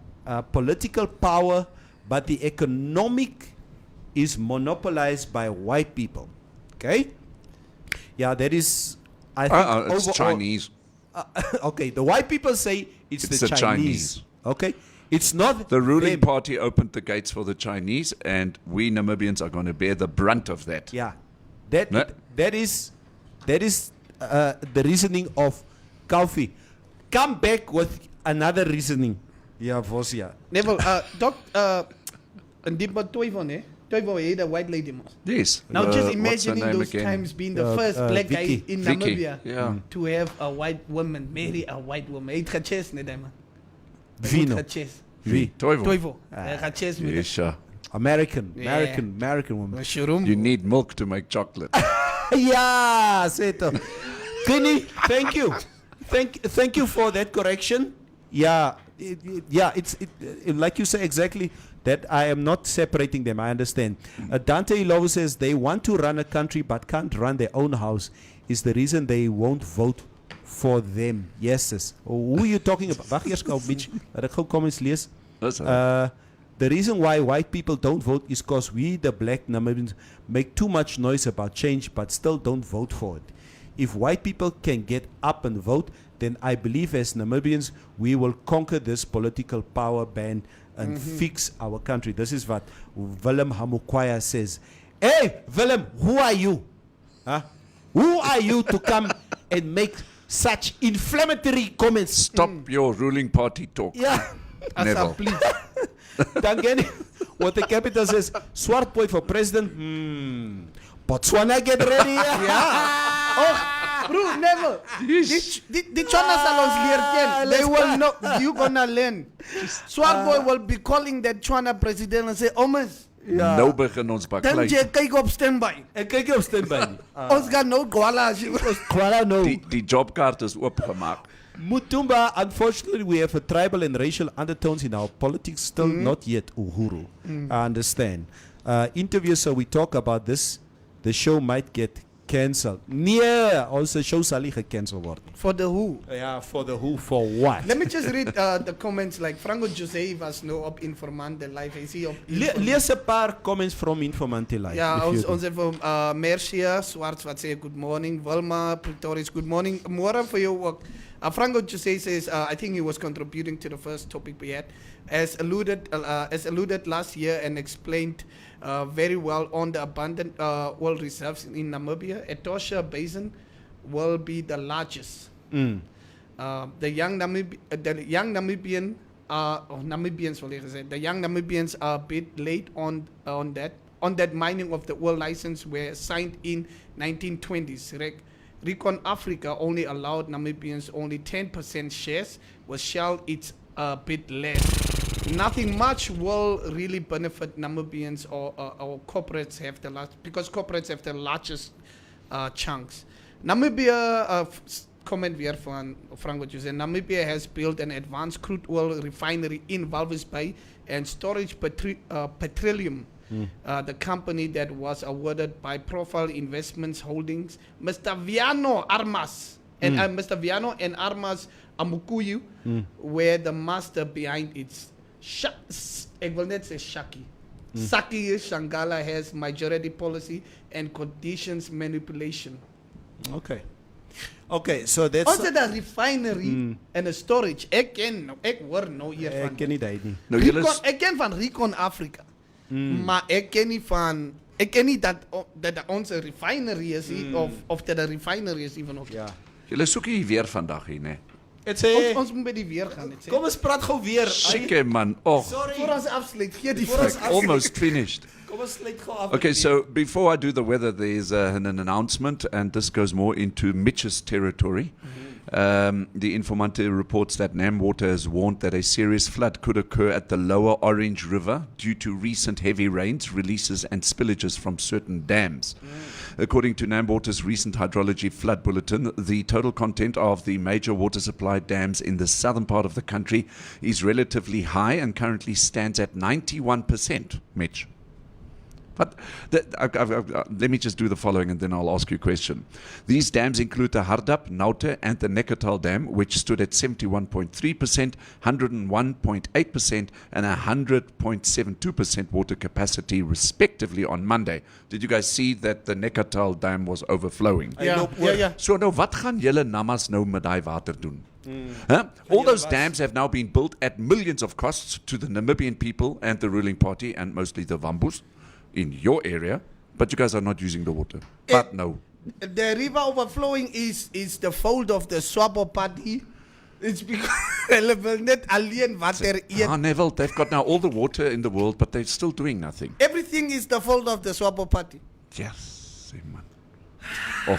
political power, but the economic is monopolized by white people. Okay? Yeah, that is, I think, It's overall- Chinese. okay, the white people say it's It's the the Chinese. Chinese. Okay? It's not The ruling them. party opened the gates for the Chinese, and we Namibians are going to bear the brunt of that. Yeah, that No. that is the reasoning of Kaufi. Come back with another reasoning. Yeah, Vosia. Neville, Ndimba Toivo, ne? Toivo, the white lady. Mos. Yes. Now just what's her imagining name those again? times being the first black Vicky. guy in Vicky, Namibia yeah. to have a white woman marry a white woman. Eet gechest, ne, man. Vino. Gechest. Wie? Toivo. Toivo. Gechest met Yes, sure. American Yeah. woman. Shurumbu. You need milk to make chocolate. Yeah, Seto. Kenny, thank you. Thank you for that correction. Yeah, it's like you say exactly that I am not separating them. I understand. Dante Ilovo says they want to run a country but can't run their own house is the reason they won't vote for them. Yes, sis. Who are you talking about? Wag eers gou, Mitch. Laat ek gou comments lees. That's all. The reason why white people don't vote is because we, the black Namibians, make too much noise about change but still don't vote for it. If white people can get up and vote, then I believe as Namibians, we will conquer this political power band and fix our country. This is what Willem Hamukwaya says. Hey, Willem, who are you? Huh? Who are you to come and make such inflammatory comments? Stop your ruling party talk. Yeah. Neville. Please. Dan ken jy what the capital says, swart boy for president. Botswana get ready. Bro, never. Die Chona sal ons leer ken. They will know. You gonna learn. Swart boy will be calling that Chona president and say, Omas, Nou begin ons dan baklei. jy kyk op standby. Ek kyk op standby. Ons gaan nou gwala as jy Kwala no. Die jobkaart is oopgemaak. Mutumba, unfortunately, we have a tribal and racial undertones in our politics, still not yet Uhuru. I understand. Interviews, so we talk about this. The show might get cancelled. Nee, also show sal nie gecancel word. for the who. Yeah, for the who, for what? Let me just read the comments like Franco Jose was no op Informante live. Is he op Lees 'n paar comments from Informante Live. Ja, if you ons het van Mercia Swarts wat sê good morning, Wilma Pretorius good morning. Môre vir jou ook. Franco Jose says I think he was contributing to the first topic we had as alluded last year and explained very well on the abundant oil reserves in Namibia. Etosha Basin will be the largest. The young Namibians will say the young Namibians are a bit late on that mining of the oil license were signed in 1920s. Recon Africa only allowed Namibians only 10% shares, with Shell it's a bit less. Nothing much will really benefit Namibians or corporates have the largest, because corporates have the largest chunks. Namibia, comment weer van Frank wat jy sê, Namibia has built an advanced crude oil refinery in Walvis Bay and storage petroleum. The company that was awarded by Profile Investments Holdings, Mr. Viano Armas, and Mr. Viano and Armas Amukuyu were the master behind its. Ek wil net sê Shaki. Saki Shangala has majority policy and conditions manipulation. Okay, so that's Ons het 'n refinery en 'n storage. Ek hoor nou hiervan. ek ken nie dit nie. Nou julle Ek ken van Recon Africa. Maar ek ken nie dat ons 'n refinery is of dat 'n refinery is even of. Ja. julle soek hier weer vandag hier, né? Dit sê Ons moet by die weer gaan net sê. kom ons praat gou weer. Sikke man. Oh, Voor ons afsluit, gee die Voor ons vrug. almost finished. Kom ons sluit gou af. Okay, so before I do the weather, there's an announcement, and this goes more into Mitch's territory. The Informante reports that NamWater has warned that a serious flood could occur at the lower Orange River due to recent heavy rains, releases, and spillages from certain dams. According to NamWater's recent hydrology flood bulletin, the total content of the major water supply dams in the southern part of the country is relatively high and currently stands at 91%. Mitch. But let me just do the following and then I'll ask you a question. These dams include the Hardap, Naute and the Neckartal Dam, which stood at 71.3%, 101.8% and 100.72% water capacity respectively on Monday. Did you guys see that the Neckartal Dam was overflowing? Ja. So nou wat gaan julle namas nou met daai water doen? Huh? All those dams have now been built at millions of costs to the Namibian people and the ruling party and mostly the Wambus in your area, but you guys are not using the water. But no. The river overflowing is the fault of the Swabo party. It's because Hulle wil net alleen water eet. Ah, Neville, they've got now all the water in the world, but they're still doing nothing. Everything is the fault of the Swapo party. Yes, man. Oh,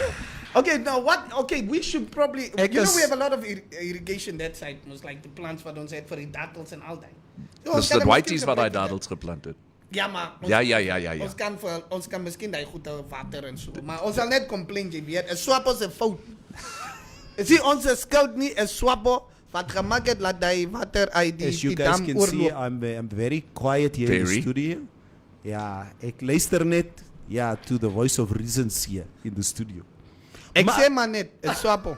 Okay, now what? Okay, we should probably. You know, Ekus- we have a lot of irrigation that side. Most like the plants wat ons het vir die dattels en al daai. So, dis ons die kan whiteys miskien wat daai gebruik dadels geplant het. Ja, maar ons, Ja. ons kan miskien daai goede water en so. Maar ons sal net complain jy weet. 'n Swapo se fout. Is nie ons skuld nie, 'n Swapo wat gemaak het dat daai water uit die As you die guys dam can see, oorloop. I'm very quiet here in the Very. studio. Ja, ek luister net to the voice of reason here in the studio. Ek sê maar net 'n Swapo.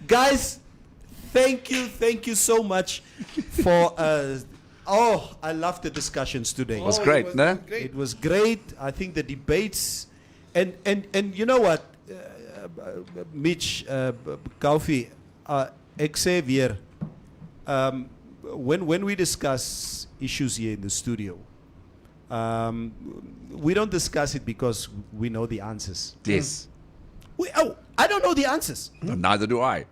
Guys, thank you so much for I love the discussions today. Was great, no? Great. It was great. I think the debates and you know what, Mitch, Kaufi, ek sê weer, when we discuss issues here in the studio, we don't discuss it because we know the answers. Yes. I don't know the answers. No, neither do I.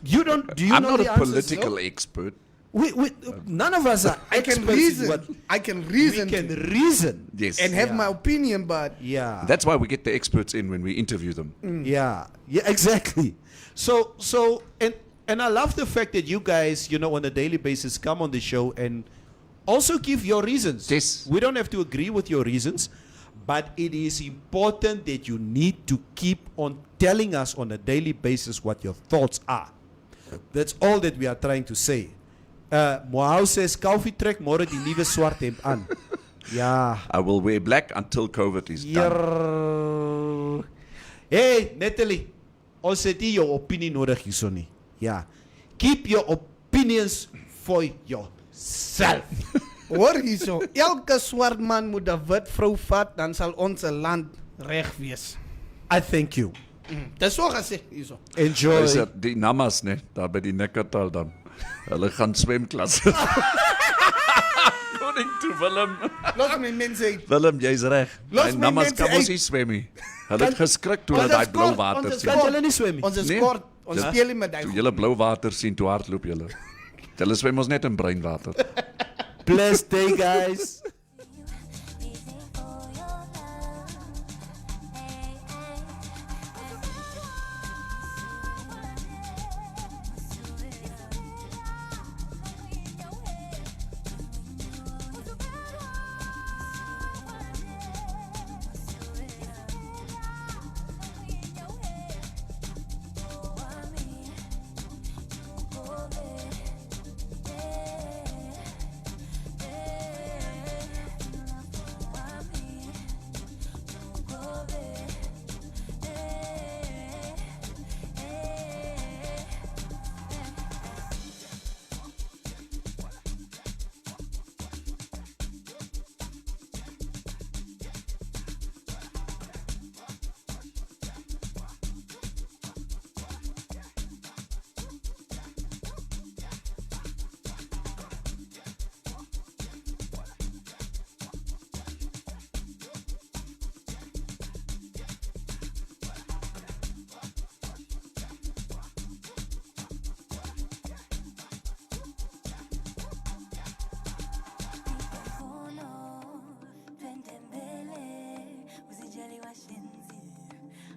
You don't. Do you I'm know not the a answers? political expert. We none of us are I can experts in reason. what I can we reason can reason. Yes. and have Yeah. my opinion, but Yeah. That's why we get the experts in when we interview them. Yeah, exactly. So and I love the fact that you guys, on a daily basis come on the show and also give your reasons. Yes. We don't have to agree with your reasons, but it is important that you need to keep on telling us on a daily basis what your thoughts are. That's all that we are trying to say. Mohau says, Kaufi trek môre die nuwe swart hemp aan. Ja. I will wear black until COVID is done. Jrrr. Hey, Natalie, ons het nie jou opinie nodig hierso nie. Ja. Keep your opinions for yourself. hoor hierso, elke swart man moet 'n wit vrou vat, dan sal ons land reg wees. I thank you. Dis so gesê hierso. Enjoy. Dis die namas, ne, daar by die Nekkertal dan. Hulle gaan swemklas. According to Willem. Los my mense uit. Willem, jy's reg. Los Die my namas mense kan ons uit. nie swem nie. Hulle het geskrik toe hulle Ons daai is blou kort, water ons is sien. Kan julle nie swem nie? Ons is Nee. kort. Ons Ja. speel nie met Toe daai. julle blou water sien, toe hardloop julle. Julle swem ons net in breinwater. Blessed day, guys.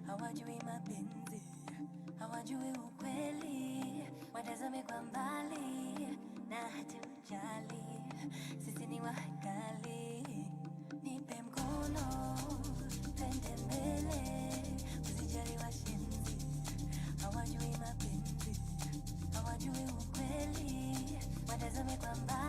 hawajui mapenzi, hawajui ukweli, watazame kwa mbali na hatujali, sisi ni wakali. Nipe mkono, twende mbele, usijali washenzi, hawajui mapenzi, hawajui ukweli, watazame kwa mbali.